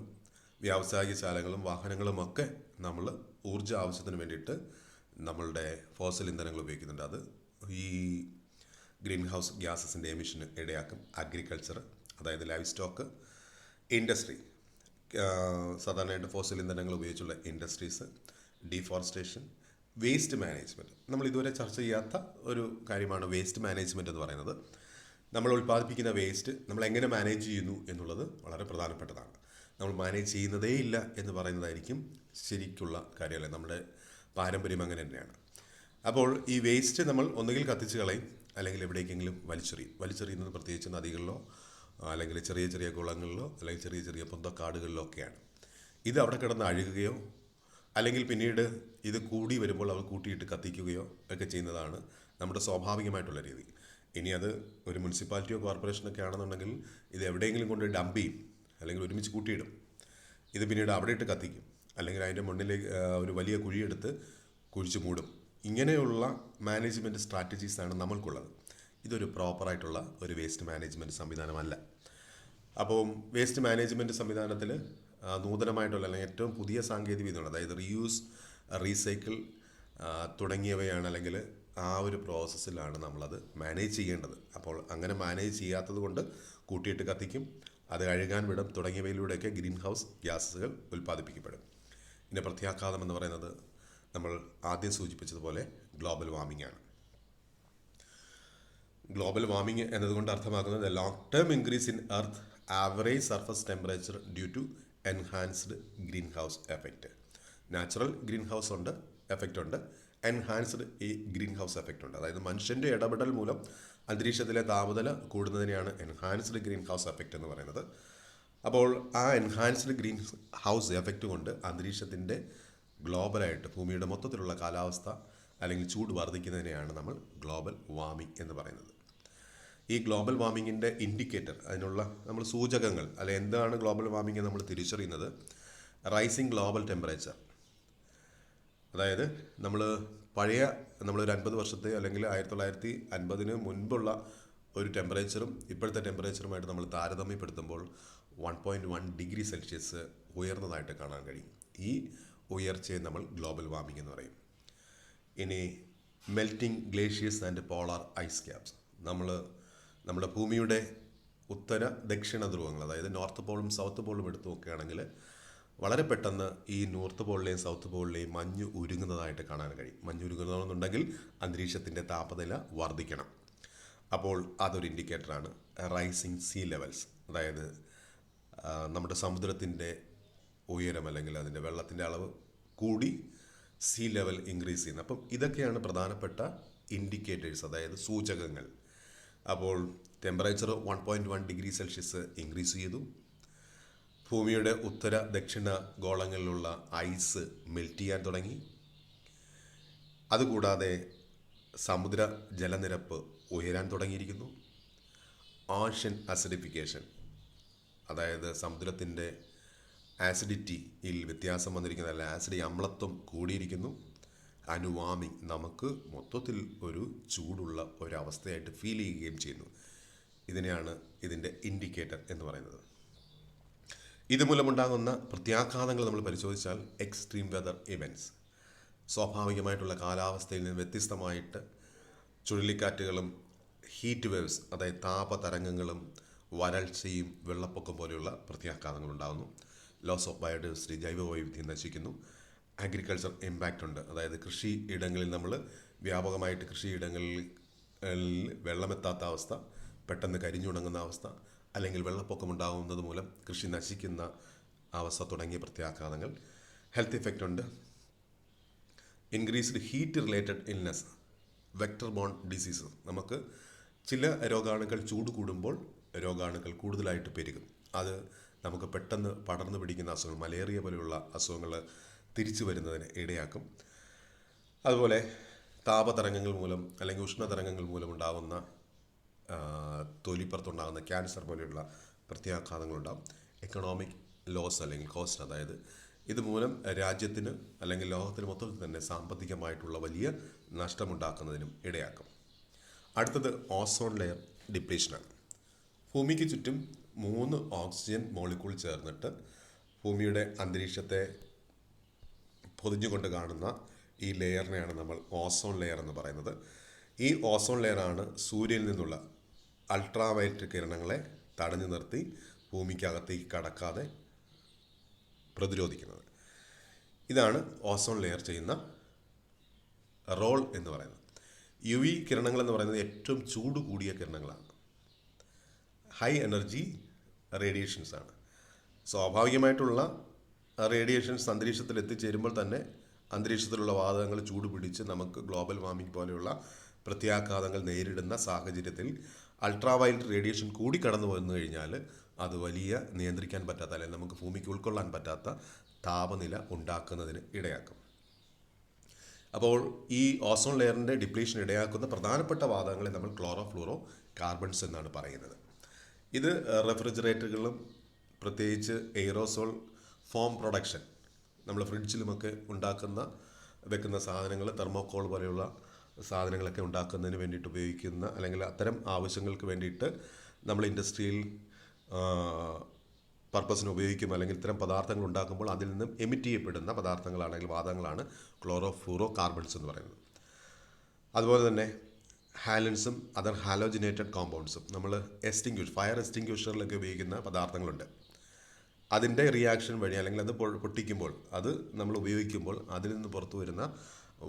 വ്യാവസായിക ശാലകളും വാഹനങ്ങളുമൊക്കെ നമ്മൾ ഊർജ്ജ ആവശ്യത്തിന് വേണ്ടിയിട്ട് നമ്മളുടെ ഫോസിൽ ഇന്ധനങ്ങൾ ഉപയോഗിക്കുന്നുണ്ട്. അത് ഈ ഗ്രീൻ ഹൗസ് ഗ്യാസസിൻ്റെ എമിഷന് ഇടയാക്കും. അഗ്രികൾച്ചർ, അതായത് ലൈഫ് സ്റ്റോക്ക്, ഇൻഡസ്ട്രി, സാധാരണയായിട്ട് ഫോസിൽ ഇന്ധനങ്ങൾ ഉപയോഗിച്ചുള്ള ഇൻഡസ്ട്രീസ്, ഡീഫോറസ്റ്റേഷൻ, വേസ്റ്റ് മാനേജ്മെൻറ്റ്. നമ്മൾ ഇതുവരെ ചർച്ച ചെയ്യാത്ത ഒരു കാര്യമാണ് വേസ്റ്റ് മാനേജ്മെൻറ്റ് എന്ന് പറയുന്നത്. നമ്മൾ ഉൽപ്പാദിപ്പിക്കുന്ന വേസ്റ്റ് നമ്മൾ എങ്ങനെ മാനേജ് ചെയ്യുന്നു എന്നുള്ളത് വളരെ പ്രധാനപ്പെട്ടതാണ്. നമ്മൾ മാനേജ് ചെയ്യുന്നതേ ഇല്ല എന്ന് പറയുന്നതായിരിക്കും ശരിക്കുള്ള കാര്യമല്ല. നമ്മുടെ പാരമ്പര്യം അങ്ങനെ തന്നെയാണ്. അപ്പോൾ ഈ വേസ്റ്റ് നമ്മൾ ഒന്നുകിൽ കത്തിച്ച് കളയും, അല്ലെങ്കിൽ എവിടേക്കെങ്കിലും വലിച്ചെറിയുന്നത് പ്രത്യേകിച്ച് നദികളിലോ അല്ലെങ്കിൽ ചെറിയ ചെറിയ കുളങ്ങളിലോ അല്ലെങ്കിൽ ചെറിയ ചെറിയ പൊന്തക്കാടുകളിലോ ഒക്കെയാണ്. ഇത് അവിടെ കിടന്ന് അഴുകുകയോ അല്ലെങ്കിൽ പിന്നീട് ഇത് കൂടി വരുമ്പോൾ അവർ കൂട്ടിയിട്ട് കത്തിക്കുകയോ ഒക്കെ ചെയ്യുന്നതാണ് നമ്മുടെ സ്വാഭാവികമായിട്ടുള്ള രീതി. ഇനി അത് ഒരു മുനിസിപ്പാലിറ്റിയോ കോർപ്പറേഷനൊക്കെ ആണെന്നുണ്ടെങ്കിൽ ഇത് എവിടെയെങ്കിലും കൊണ്ട് ഡംപ് ചെയ്യും, അല്ലെങ്കിൽ ഒരുമിച്ച് കൂട്ടിയിടും. ഇത് പിന്നീട് അവിടെ ഇട്ട് കത്തിക്കും, അല്ലെങ്കിൽ അതിൻ്റെ മുന്നിലേക്ക് ഒരു വലിയ കുഴിയെടുത്ത് കുഴിച്ച് മൂടും. ഇങ്ങനെയുള്ള മാനേജ്മെൻറ്റ് സ്ട്രാറ്റജീസാണ് നമ്മൾക്കുള്ളത്. ഇതൊരു പ്രോപ്പറായിട്ടുള്ള ഒരു വേസ്റ്റ് മാനേജ്മെൻറ്റ് സംവിധാനമല്ല. അപ്പോൾ വേസ്റ്റ് മാനേജ്മെൻറ്റ് സംവിധാനത്തിൽ നൂതനമായിട്ടുള്ള അല്ലെങ്കിൽ ഏറ്റവും പുതിയ സാങ്കേതിക വിദ്യകൾ, അതായത് റീയൂസ്, റീസൈക്കിൾ തുടങ്ങിയവയാണ്, അല്ലെങ്കിൽ ആ ഒരു പ്രോസസ്സിലാണ് നമ്മളത് മാനേജ് ചെയ്യേണ്ടത്. അപ്പോൾ അങ്ങനെ മാനേജ് ചെയ്യാത്തത് കൊണ്ട് കൂട്ടിയിട്ട് കത്തിക്കും, അത് കഴുകാൻ വിടും തുടങ്ങിയവയിലൂടെയൊക്കെ ഗ്രീൻ ഹൗസ് ഗ്യാസുകൾ ഉൽപ്പാദിപ്പിക്കപ്പെടും. ഇതിൻ്റെ പ്രത്യാഘാതം എന്ന് പറയുന്നത് നമ്മൾ ആദ്യം സൂചിപ്പിച്ചതുപോലെ ഗ്ലോബൽ വാർമിംഗ് ആണ്. ഗ്ലോബൽ വാർമിംഗ് എന്നതുകൊണ്ട് അർത്ഥമാക്കുന്നത് long term increase in earth average surface temperature due to enhanced greenhouse effect. Natural greenhouse ഉണ്ട്, എഫക്റ്റ് ഉണ്ട്, എൻഹാൻസ്ഡ് ഈ ഗ്രീൻ ഹൗസ് എഫക്റ്റ് ഉണ്ട്. അതായത് മനുഷ്യൻ്റെ ഇടപെടൽ മൂലം അന്തരീക്ഷത്തിലെ താപനില കൂടുന്നതിനെയാണ് എൻഹാൻസ്ഡ് ഗ്രീൻ ഹൗസ് എഫക്റ്റ് എന്ന് പറയുന്നത്. അപ്പോൾ ആ എൻഹാൻസ്ഡ് ഗ്രീൻ ഹൗസ് എഫക്റ്റ് കൊണ്ട് അന്തരീക്ഷത്തിൻ്റെ ഗ്ലോബലായിട്ട് ഭൂമിയുടെ മൊത്തത്തിലുള്ള കാലാവസ്ഥ അല്ലെങ്കിൽ ചൂട് വർദ്ധിക്കുന്നതിനെയാണ് നമ്മൾ ഗ്ലോബൽ വാർമിംഗ് എന്ന് പറയുന്നത്. ഈ ഗ്ലോബൽ വാർമിങ്ങിൻ്റെ ഇൻഡിക്കേറ്റർ, അതിനുള്ള നമ്മൾ സൂചകങ്ങൾ, അല്ലെ എന്താണ് ഗ്ലോബൽ വാർമിംഗ് നമ്മൾ തിരിച്ചറിയുന്നത്, റൈസിങ് ഗ്ലോബൽ ടെമ്പറേച്ചർ. അതായത് നമ്മളൊരു 50 വർഷത്തെ അല്ലെങ്കിൽ 1950 മുൻപുള്ള ഒരു ടെമ്പറേച്ചറും ഇപ്പോഴത്തെ ടെമ്പറേച്ചറുമായിട്ട് നമ്മൾ താരതമ്യപ്പെടുത്തുമ്പോൾ 1.1 ഡിഗ്രി സെൽഷ്യസ് ഉയർന്നതായിട്ട് കാണാൻ കഴിയും. ഈ ഉയർച്ചയെ നമ്മൾ ഗ്ലോബൽ വാർമിംഗ് എന്ന് പറയും. ഇനി melting glaciers and polar ice caps. നമ്മുടെ ഭൂമിയുടെ ഉത്തര ദക്ഷിണ ധ്രുവങ്ങൾ, അതായത് നോർത്ത് പോളും സൗത്ത് പോളും എടുത്തു നോക്കുകയാണെങ്കിൽ വളരെ പെട്ടെന്ന് ഈ നോർത്ത് പോളിലെയും സൗത്ത് പോളിലെയും മഞ്ഞ് ഉരുങ്ങുന്നതായിട്ട് കാണാൻ കഴിയും. മഞ്ഞ് ഉരുങ്ങുന്നതെന്നുണ്ടെങ്കിൽ അന്തരീക്ഷത്തിൻ്റെ താപനില വർദ്ധിക്കണം. അപ്പോൾ അതൊരു ഇൻഡിക്കേറ്ററാണ്. റൈസിങ് സീ ലെവൽസ്, അതായത് നമ്മുടെ സമുദ്രത്തിൻ്റെ ഉയരം അല്ലെങ്കിൽ അതിൻ്റെ വെള്ളത്തിൻ്റെ അളവ് കൂടി സീ ലെവൽ ഇൻക്രീസ് ചെയ്യുന്നത്. അപ്പം ഇതൊക്കെയാണ് പ്രധാനപ്പെട്ട ഇൻഡിക്കേറ്റേഴ്സ്, അതായത് സൂചകങ്ങൾ. അപ്പോൾ ടെമ്പറേച്ചർ 1.1 ഡിഗ്രി സെൽഷ്യസ് ഇൻക്രീസ് ചെയ്തു. ഭൂമിയുടെ ഉത്തര ദക്ഷിണ ഗോളങ്ങളിലുള്ള ഐസ് മെൽറ്റ് ചെയ്യാൻ തുടങ്ങി. അതുകൂടാതെ സമുദ്ര ജലനിരപ്പ് ഉയരാൻ തുടങ്ങിയിരിക്കുന്നു. ഓഷ്യൻ അസിഡിഫിക്കേഷൻ, അതായത് സമുദ്രത്തിൻ്റെ ആസിഡിറ്റിയിൽ വ്യത്യാസം വന്നിരിക്കുന്നതല്ല, അമ്ലത്വം കൂടിയിരിക്കുന്നു. വാർമിംഗ്, നമുക്ക് മൊത്തത്തിൽ ഒരു ചൂടുള്ള ഒരവസ്ഥയായിട്ട് ഫീൽ ചെയ്യുകയും ചെയ്യുന്നു. ഇതിനെയാണ് ഇതിൻ്റെ ഇൻഡിക്കേറ്റർ എന്ന് പറയുന്നത്. ഇതുമൂലമുണ്ടാകുന്ന പ്രത്യാഘാതങ്ങൾ നമ്മൾ പരിശോധിച്ചാൽ എക്സ്ട്രീം വെതർ ഇവൻറ്റ്സ്, സ്വാഭാവികമായിട്ടുള്ള കാലാവസ്ഥയിൽ നിന്ന് വ്യത്യസ്തമായിട്ട് ചുഴലിക്കാറ്റുകളും ഹീറ്റ് വേവ്സ്, അതായത് താപതരംഗങ്ങളും വരൾച്ചയും വെള്ളപ്പൊക്കം പോലെയുള്ള പ്രത്യാഘാതങ്ങൾ ഉണ്ടാകുന്നു. ലോസ് ഓഫ് ബയോഡൈവേഴ്സിറ്റി, ജൈവവൈവിധ്യം നശിക്കുന്നു. അഗ്രികൾച്ചർ ഇമ്പാക്റ്റ് ഉണ്ട്, അതായത് കൃഷി ഇടങ്ങളിൽ നമ്മൾ വ്യാപകമായിട്ട് കൃഷിയിടങ്ങളിൽ വെള്ളമെത്താത്ത അവസ്ഥ, പെട്ടെന്ന് കരിഞ്ഞുണങ്ങുന്ന അവസ്ഥ, അല്ലെങ്കിൽ വെള്ളപ്പൊക്കം ഉണ്ടാകുന്നത് മൂലം കൃഷി നശിക്കുന്ന അവസ്ഥ തുടങ്ങിയ പ്രത്യാഘാതങ്ങൾ. ഹെൽത്ത് ഇഫക്റ്റ് ഉണ്ട്. Increased heat related illness, vector bone diseases. നമുക്ക് ചില രോഗാണുക്കൾ ചൂട് കൂടുമ്പോൾ രോഗാണുക്കൾ കൂടുതലായിട്ട് പെരുകും. അത് നമുക്ക് പെട്ടെന്ന് പടർന്നു പിടിക്കുന്ന അസുഖങ്ങൾ, മലേറിയ പോലെയുള്ള അസുഖങ്ങൾ തിരിച്ചു വരുന്നതിന് ഇടയാക്കും. അതുപോലെ താപതരംഗങ്ങൾ മൂലം അല്ലെങ്കിൽ ഉഷ്ണതരംഗങ്ങൾ മൂലം ഉണ്ടാകുന്ന തൊലിപ്പുറത്തുണ്ടാകുന്ന ക്യാൻസർ പോലെയുള്ള പ്രത്യാഘാതങ്ങളുണ്ടാകും. എക്കണോമിക് ലോസ് അല്ലെങ്കിൽ കോസ്റ്റ്, അതായത് ഇതുമൂലം രാജ്യത്തിന് അല്ലെങ്കിൽ ലോകത്തിന് മൊത്തത്തിൽ തന്നെ സാമ്പത്തികമായിട്ടുള്ള വലിയ നഷ്ടമുണ്ടാക്കുന്നതിനും ഇടയാക്കും. അടുത്തത് ഓസോൺ ലെയർ ഡിപ്ലീഷനാണ്. ഭൂമിക്ക് ചുറ്റും 3 ഓക്സിജൻ മോളിക്യൂൾ ചേർന്നിട്ട് ഭൂമിയുടെ അന്തരീക്ഷത്തെ പൊതിഞ്ഞുകൊണ്ട് കാണുന്ന ഈ ലെയറിനെയാണ് നമ്മൾ ഓസോൺ ലെയർ എന്ന് പറയുന്നത്. ഈ ഓസോൺ ലെയറാണ് സൂര്യനിൽ നിന്നുള്ള അൾട്രാവയലറ്റ് കിരണങ്ങളെ തടഞ്ഞു നിർത്തി ഭൂമിക്കകത്തേക്ക് കടക്കാതെ പ്രതിരോധിക്കുന്നത്. ഇതാണ് ഓസോൺ ലെയർ ചെയ്യുന്ന റോൾ എന്ന് പറയുന്നത്. UV കിരണങ്ങൾ എന്ന് പറയുന്നത് ഏറ്റവും ചൂട് കൂടിയ കിരണങ്ങളാണ്. ഹൈ എനർജി റേഡിയേഷൻസ് ആണ്. സ്വാഭാവികമായിട്ടുള്ള റേഡിയേഷൻസ് അന്തരീക്ഷത്തിൽ എത്തിച്ചേരുമ്പോൾ തന്നെ അന്തരീക്ഷത്തിലുള്ള വാതകങ്ങൾ ചൂട് പിടിച്ച് നമുക്ക് ഗ്ലോബൽ വാർമിംഗ് പോലെയുള്ള പ്രത്യാഘാതങ്ങൾ നേരിടുന്ന സാഹചര്യത്തിൽ അൾട്രാവയലറ്റ് റേഡിയേഷൻ കൂടി കടന്നു വന്നു കഴിഞ്ഞാൽ അത് വലിയ നിയന്ത്രിക്കാൻ പറ്റാത്ത അല്ലെങ്കിൽ നമുക്ക് ഭൂമിക്ക് ഉൾക്കൊള്ളാൻ പറ്റാത്ത താപനില ഉണ്ടാക്കുന്നതിന് ഇടയാക്കും. അപ്പോൾ ഈ ഓസോൺ ലെയറിൻ്റെ ഡിപ്ലീഷൻ ഇടയാക്കുന്ന പ്രധാനപ്പെട്ട വാതകങ്ങളെ നമ്മൾ ക്ലോറോ ഫ്ലൂറോ കാർബൺസ് എന്നാണ് പറയുന്നത്. ഇത് റെഫ്രിജറേറ്ററുകളും പ്രത്യേകിച്ച് എയ്റോസോൾ ഫോം പ്രൊഡക്ഷൻ, നമ്മൾ ഫ്രിഡ്ജിലുമൊക്കെ വെക്കുന്ന സാധനങ്ങൾ, തെർമോക്കോൾ പോലെയുള്ള സാധനങ്ങളൊക്കെ ഉണ്ടാക്കുന്നതിന് വേണ്ടിയിട്ട് ഉപയോഗിക്കുന്ന അല്ലെങ്കിൽ അത്തരം ആവശ്യങ്ങൾക്ക് വേണ്ടിയിട്ട് നമ്മൾ ഇൻഡസ്ട്രിയിൽ പർപ്പസിന് ഉപയോഗിക്കും. അല്ലെങ്കിൽ ഇത്തരം പദാർത്ഥങ്ങൾ ഉണ്ടാക്കുമ്പോൾ അതിൽ നിന്നും എമിറ്റ് ചെയ്യപ്പെടുന്ന പദാർത്ഥങ്ങളാണെങ്കിൽ വാതകങ്ങളാണ് ക്ലോറോ ഫ്ലൂറോ കാർബൺസ് എന്ന് പറയുന്നത്. അതുപോലെ തന്നെ ഹാലൻസും അതർ ഹാലോജിനേറ്റഡ് കോമ്പൗണ്ട്സും നമ്മൾ ഫയർ എക്സ്റ്റിങ്ക്യൂഷറിലൊക്കെ ഉപയോഗിക്കുന്ന പദാർത്ഥങ്ങളുണ്ട്. അതിൻ്റെ റിയാക്ഷൻ വഴി അല്ലെങ്കിൽ അത് പൊട്ടിക്കുമ്പോൾ അത് നമ്മൾ ഉപയോഗിക്കുമ്പോൾ അതിൽ നിന്ന് പുറത്തു വരുന്ന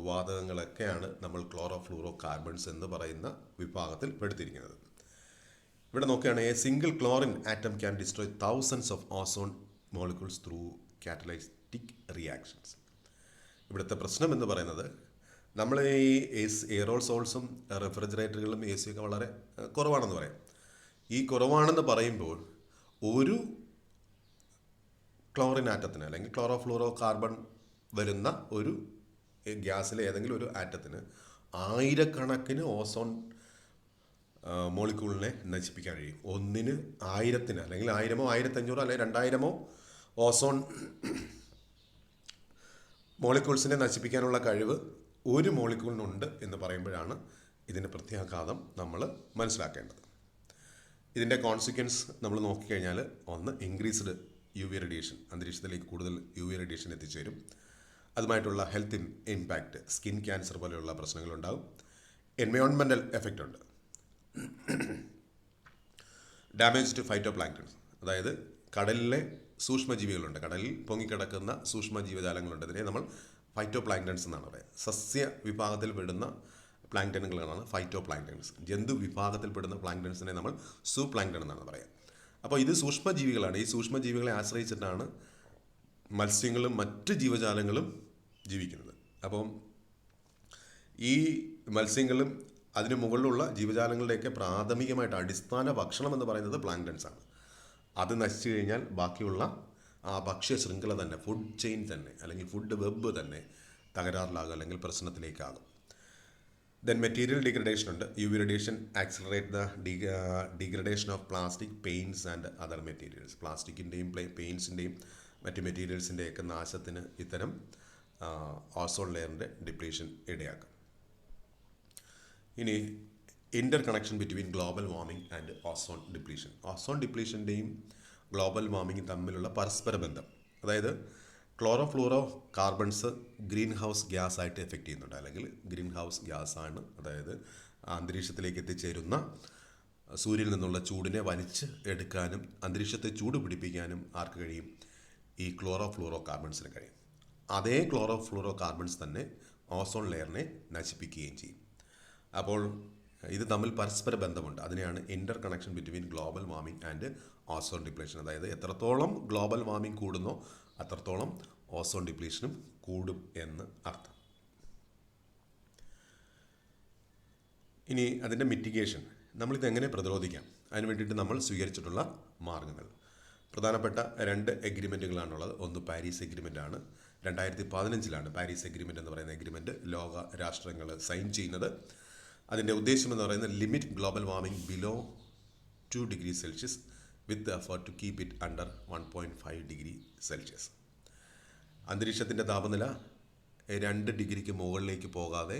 വാതകങ്ങളൊക്കെയാണ് നമ്മൾ ക്ലോറോ ഫ്ലൂറോ കാർബൺസ് എന്ന് പറയുന്ന വിഭാഗത്തിൽ പെടുത്തിയിരിക്കുന്നത്. ഇവിടെ നോക്കുകയാണെങ്കിൽ a single chlorine atom can destroy thousands of ozone molecules through catalytic reactions. ഇവിടുത്തെ പ്രശ്നം എന്ന് പറയുന്നത് നമ്മൾ ഈ എയറോസോൾസും റെഫ്രിജറേറ്ററുകളും AC ഒക്കെ വളരെ കുറവാണെന്ന് പറയാം. ഈ കുറവാണെന്ന് പറയുമ്പോൾ ഒരു ക്ലോറിൻ ആറ്റത്തിന് അല്ലെങ്കിൽ ക്ലോറോ ഫ്ലൂറോ കാർബൺ വരുന്ന ഒരു ഗ്യാസിലെ ഏതെങ്കിലും ഒരു ആറ്റത്തിന് ആയിരക്കണക്കിന് ഓസോൺ മോളിക്യൂളിനെ നശിപ്പിക്കാൻ കഴിയും. ഒന്നിന് 1000 അല്ലെങ്കിൽ 1000 1500 അല്ലെങ്കിൽ 2000 ഓസോൺ മോളിക്യൂൾസിനെ നശിപ്പിക്കാനുള്ള കഴിവ് ഒരു മോളിക്യൂളിനുണ്ട് എന്ന് പറയുമ്പോഴാണ് ഇതിൻ്റെ പ്രത്യാഘാതം നമ്മൾ മനസ്സിലാക്കേണ്ടത്. ഇതിൻ്റെ കോൺസിക്വൻസ് നമ്മൾ നോക്കിക്കഴിഞ്ഞാൽ, ഒന്ന് ഇൻക്രീസ്ഡ് UV റേഡിയേഷൻ, അന്തരീക്ഷത്തിലേക്ക് കൂടുതൽ UV റേഡിയേഷൻ എത്തിച്ചേരും. അതുമായിട്ടുള്ള ഹെൽത്ത് ഇമ്പാക്റ്റ്, സ്കിൻ ക്യാൻസർ പോലെയുള്ള പ്രശ്നങ്ങളുണ്ടാകും. എൻവയോൺമെൻറ്റൽ എഫക്റ്റ് ഉണ്ട്. ഡാമേജ് ടു ഫൈറ്റോ പ്ലാങ്ക്ടൺസ്, അതായത് കടലിലെ സൂക്ഷ്മജീവികളുണ്ട്, കടലിൽ പൊങ്ങിക്കിടക്കുന്ന സൂക്ഷ്മ ജീവജാലങ്ങളുണ്ട്. ഇതിനെ നമ്മൾ ഫൈറ്റോ പ്ലാങ്ക്ടൺസ് എന്നാണ് പറയുക. സസ്യ വിഭാഗത്തിൽ പെടുന്ന പ്ലാങ്ക്ടനുകളാണ് ഫൈറ്റോ പ്ലാങ്ക്ടൺസ്. ജന്തു വിഭാഗത്തിൽപ്പെടുന്ന പ്ലാങ്ക്ടൺസിനെ നമ്മൾ സൂ പ്ലാങ്ക്ടൺ എന്നാണ് പറയുക. അപ്പോൾ ഇത് സൂക്ഷ്മജീവികളാണ്. ഈ സൂക്ഷ്മജീവികളെ ആശ്രയിച്ചിട്ടാണ് മത്സ്യങ്ങളും മറ്റ് ജീവജാലങ്ങളും ജീവിക്കുന്നത്. അപ്പം ഈ മത്സ്യങ്ങളും അതിന് മുകളിലുള്ള ജീവജാലങ്ങളുടെയൊക്കെ പ്രാഥമികമായിട്ട് അടിസ്ഥാന ഭക്ഷണം എന്ന് പറയുന്നത് പ്ലാങ്ക്ടൺസ് ആണ്. അത് നശിച്ചു കഴിഞ്ഞാൽ ബാക്കിയുള്ള ആ ഭക്ഷ്യ ശൃംഖല തന്നെ, ഫുഡ് ചെയിൻ തന്നെ അല്ലെങ്കിൽ ഫുഡ് വെബ് തന്നെ തകരാറിലാകും അല്ലെങ്കിൽ പ്രശ്നത്തിലേക്കാകും. ദെൻ മെറ്റീരിയൽ ഡിഗ്രഡേഷൻ ഉണ്ട്. UV radiation accelerate the degradation of plastic, paints and other materials. പ്ലാസ്റ്റിക്കിൻ്റെയും പെയിൻറ്റ്സിൻ്റെയും മറ്റ് മെറ്റീരിയൽസിൻ്റെയൊക്കെ നാശത്തിന് ഇത്തരം ഓസോൺ ലെയറിൻ്റെ ഡിപ്ലീഷൻ ഇടയാക്കും. ഇനി interconnection between global warming and ozone depletion. Ozone ഡിപ്ലീഷൻ്റെയും ഗ്ലോബൽ വാർമിംഗും തമ്മിലുള്ള പരസ്പര ബന്ധം, അതായത് chlorofluorocarbons greenhouse gas ആയിട്ട് എഫക്റ്റ് ചെയ്യുന്നുണ്ട്, അല്ലെങ്കിൽ ഗ്രീൻ ഹൗസ് ഗ്യാസാണ്. അതായത് അന്തരീക്ഷത്തിലേക്ക് എത്തിച്ചേരുന്ന സൂര്യനിൽ നിന്നുള്ള ചൂടിനെ വലിച്ച് എടുക്കാനും അന്തരീക്ഷത്തെ ചൂട് പിടിപ്പിക്കാനും ആർക്ക് കഴിയും? ഈ ക്ലോറോ ഫ്ലൂറോ കാർബൺസിന് കഴിയും. അതേ ക്ലോറോ ഫ്ലൂറോ കാർബൺസ് തന്നെ ഓസോൺ ലെയറിനെ നശിപ്പിക്കുകയും ചെയ്യും. അപ്പോൾ ഇത് തമ്മിൽ പരസ്പര ബന്ധമുണ്ട്. അതിനെയാണ് interconnection between global warming and ozone depletion. അതായത് എത്രത്തോളം ഗ്ലോബൽ വാർമിംഗ് കൂടുന്നോ അത്രത്തോളം ഓസോൺ ഡിപ്ലീഷനും കൂടും എന്ന് അർത്ഥം. ഇനി അതിൻ്റെ മിറ്റിഗേഷൻ, നമ്മളിത് എങ്ങനെ പ്രതിരോധിക്കാം, അതിന് വേണ്ടിയിട്ട് നമ്മൾ സ്വീകരിച്ചിട്ടുള്ള മാർഗ്ഗങ്ങൾ. പ്രധാനപ്പെട്ട 2 എഗ്രിമെൻറ്റുകളാണുള്ളത്. ഒന്ന് പാരീസ് എഗ്രിമെൻ്റാണ്. 2015 പാരീസ് എഗ്രിമെൻ്റ് എന്ന് പറയുന്ന എഗ്രിമെൻറ്റ് ലോക രാഷ്ട്രങ്ങൾ സൈൻ ചെയ്യുന്നത്. അതിൻ്റെ ഉദ്ദേശം എന്ന് പറയുന്നത് limit global warming below 2 degree Celsius with effort to keep it under 1.5 degree Celsius. അന്തരീക്ഷത്തിൻ്റെ താപനില 2 ഡിഗ്രിക്ക് മുകളിലേക്ക് പോകാതെ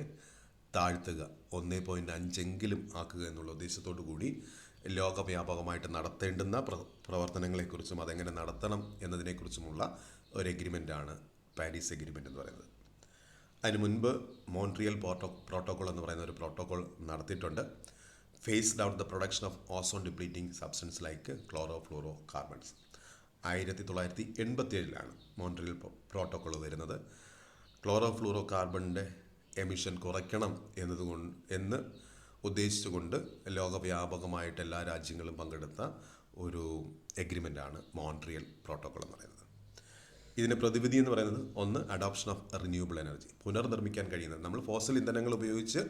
താഴ്ത്തുക, 1.5 ആക്കുക എന്നുള്ള ഉദ്ദേശത്തോടു കൂടി ലോകവ്യാപകമായിട്ട് നടത്തേണ്ടുന്ന പ്രവർത്തനങ്ങളെക്കുറിച്ചും അതെങ്ങനെ നടത്തണം എന്നതിനെക്കുറിച്ചുമുള്ള ഒരു എഗ്രിമെൻ്റാണ് പാരീസ് എഗ്രിമെൻ്റ് എന്ന് പറയുന്നത്. അതിന് മുൻപ് മോൺട്രിയൽ പ്രോട്ടോക്കോൾ എന്ന് പറയുന്ന ഒരു പ്രോട്ടോക്കോൾ നടത്തിയിട്ടുണ്ട്. Phased out the production of ozone depleting substance like chlorofluorocarbons. 1987 Montreal protocol വരുന്നത്. ക്ലോറോ ഫ്ലൂറോ കാർബണിൻ്റെ എമിഷൻ കുറയ്ക്കണം എന്ന് ഉദ്ദേശിച്ചുകൊണ്ട് ലോകവ്യാപകമായിട്ട് എല്ലാ രാജ്യങ്ങളും പങ്കെടുത്ത ഒരു എഗ്രിമെൻ്റാണ് മോൺട്രിയൽ പ്രോട്ടോക്കോൾ എന്ന് പറയുന്നത്. ഇതിൻ്റെ പ്രതിവിധി എന്ന് പറയുന്നത്, ഒന്ന് അഡോപ്ഷൻ ഓഫ് റിന്യൂവബിൾ എനർജി, പുനർനിർമ്മിക്കാൻ കഴിയുന്നത്. നമ്മൾ ഫോസിൽ ഇന്ധനങ്ങൾ ഉപയോഗിച്ച്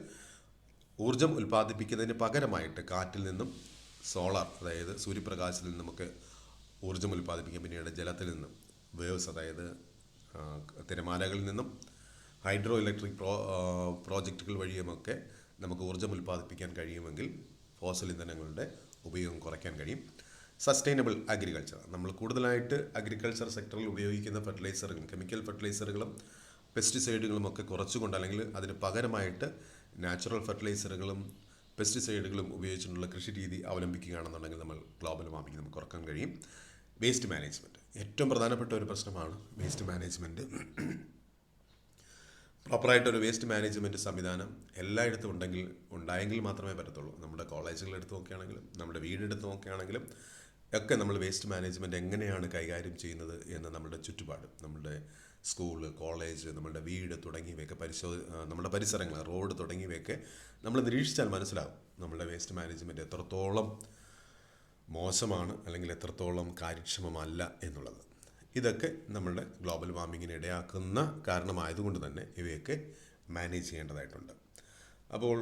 ഊർജ്ജം ഉൽപ്പാദിപ്പിക്കുന്നതിന് പകരമായിട്ട് കാറ്റിൽ നിന്നും സോളാർ, അതായത് സൂര്യപ്രകാശത്തിൽ നിന്നും നമുക്ക് ഊർജ്ജം ഉൽപ്പാദിപ്പിക്കാം. പിന്നീട് ജലത്തിൽ നിന്നും വേവ്സ്, അതായത് തിരമാലകളിൽ നിന്നും ഹൈഡ്രോ ഇലക്ട്രിക് പ്രോജക്റ്റുകൾ വഴിയുമൊക്കെ നമുക്ക് ഊർജ്ജം ഉൽപ്പാദിപ്പിക്കാൻ കഴിയുമെങ്കിൽ ഫോസിൽ ഇന്ധനങ്ങളുടെ ഉപയോഗം കുറയ്ക്കാൻ കഴിയും. സസ്റ്റൈനബിൾ അഗ്രികൾച്ചർ, നമ്മൾ കൂടുതലായിട്ട് അഗ്രികൾച്ചർ സെക്ടറിൽ ഉപയോഗിക്കുന്ന ഫെർട്ടിലൈസറുകളും കെമിക്കൽ ഫെർട്ടിലൈസറുകളും പെസ്റ്റിസൈഡുകളും ഒക്കെ കുറച്ചുകൊണ്ട്, അല്ലെങ്കിൽ അതിന് പകരമായിട്ട് നാച്ചുറൽ ഫെർട്ടിലൈസറുകളും പെസ്റ്റിസൈഡുകളും ഉപയോഗിച്ചിട്ടുള്ള കൃഷി രീതി അവലംബിക്കുകയാണെന്നുണ്ടെങ്കിൽ നമ്മൾ ഗ്ലോബൽ വാർമിംഗ് നമുക്ക് കുറക്കാൻ കഴിയും. വേസ്റ്റ് മാനേജ്മെൻറ്റ് ഏറ്റവും പ്രധാനപ്പെട്ട ഒരു പ്രശ്നമാണ്. വേസ്റ്റ് മാനേജ്മെൻറ്റ്, പ്രോപ്പറായിട്ടൊരു വേസ്റ്റ് മാനേജ്മെൻറ്റ് സംവിധാനം എല്ലായിടത്തും ഉണ്ടായെങ്കിൽ മാത്രമേ പറ്റത്തുള്ളൂ. നമ്മുടെ കോളേജുകൾ എടുത്ത് നോക്കുകയാണെങ്കിലും നമ്മുടെ വീടെടുത്ത് നോക്കുകയാണെങ്കിലും ഒക്കെ നമ്മൾ വേസ്റ്റ് മാനേജ്മെൻറ്റ് എങ്ങനെയാണ് കൈകാര്യം ചെയ്യുന്നത് എന്ന് നമ്മുടെ ചുറ്റുപാട്, നമ്മുടെ സ്കൂള്, കോളേജ്, നമ്മുടെ വീട് തുടങ്ങിയവയൊക്കെ നമ്മുടെ പരിസരങ്ങൾ, റോഡ് തുടങ്ങിയവയൊക്കെ നമ്മൾ നിരീക്ഷിച്ചാൽ മനസ്സിലാകും നമ്മുടെ വേസ്റ്റ് മാനേജ്മെൻറ്റ് എത്രത്തോളം മോശമാണ് അല്ലെങ്കിൽ എത്രത്തോളം കാര്യക്ഷമമല്ല എന്നുള്ളത്. ഇതൊക്കെ നമ്മളുടെ ഗ്ലോബൽ വാർമിങ്ങിന് ഇടയാക്കുന്ന കാരണമായതുകൊണ്ട് തന്നെ ഇവയൊക്കെ മാനേജ് ചെയ്യേണ്ടതായിട്ടുണ്ട്. അപ്പോൾ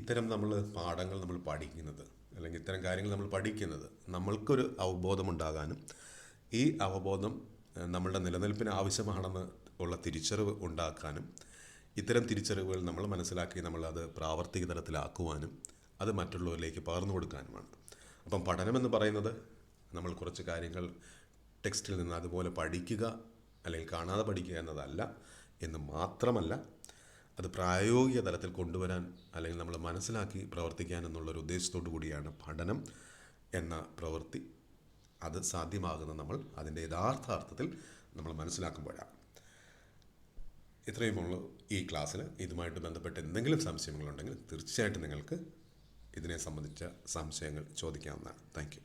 ഇത്തരം പാഠങ്ങൾ നമ്മൾ പഠിക്കുന്നത്, അല്ലെങ്കിൽ ഇത്തരം കാര്യങ്ങൾ നമ്മൾ പഠിക്കുന്നത് നമ്മൾക്കൊരു അവബോധമുണ്ടാകാനും ഈ അവബോധം നമ്മളുടെ നിലനിൽപ്പിന് ആവശ്യമാണെന്ന് ഉള്ള തിരിച്ചറിവ് ഉണ്ടാക്കാനും, ഇത്തരം തിരിച്ചറിവുകൾ നമ്മൾ മനസ്സിലാക്കി നമ്മളത് പ്രാവർത്തിക തലത്തിലാക്കുവാനും അത് മറ്റുള്ളവരിലേക്ക് പകർന്നു കൊടുക്കാനുമാണ്. അപ്പം പഠനമെന്ന് പറയുന്നത് നമ്മൾ കുറച്ച് കാര്യങ്ങൾ ടെക്സ്റ്റിൽ നിന്ന് അതുപോലെ പഠിക്കുക അല്ലെങ്കിൽ കാണാതെ പഠിക്കുക എന്നതല്ല, എന്ന് മാത്രമല്ല അത് പ്രായോഗിക തലത്തിൽ കൊണ്ടുവരാൻ അല്ലെങ്കിൽ നമ്മൾ മനസ്സിലാക്കി പ്രവർത്തിക്കാൻ എന്നുള്ളൊരു ഉദ്ദേശത്തോടു കൂടിയാണ് പഠനം എന്ന പ്രവൃത്തി. അത് സാധ്യമാകുന്ന നമ്മൾ അതിൻ്റെ യഥാർത്ഥ അർത്ഥത്തിൽ നമ്മൾ മനസ്സിലാക്കുമ്പോഴാണ്. ഇത്രയുമുള്ളൂ ഈ ക്ലാസ്സിൽ. ഇതുമായിട്ട് ബന്ധപ്പെട്ട് എന്തെങ്കിലും സംശയങ്ങളുണ്ടെങ്കിൽ തീർച്ചയായിട്ടും നിങ്ങൾക്ക് ഇതിനെ സംബന്ധിച്ച സംശയങ്ങൾ ചോദിക്കാവുന്നതാണ്. Thank U.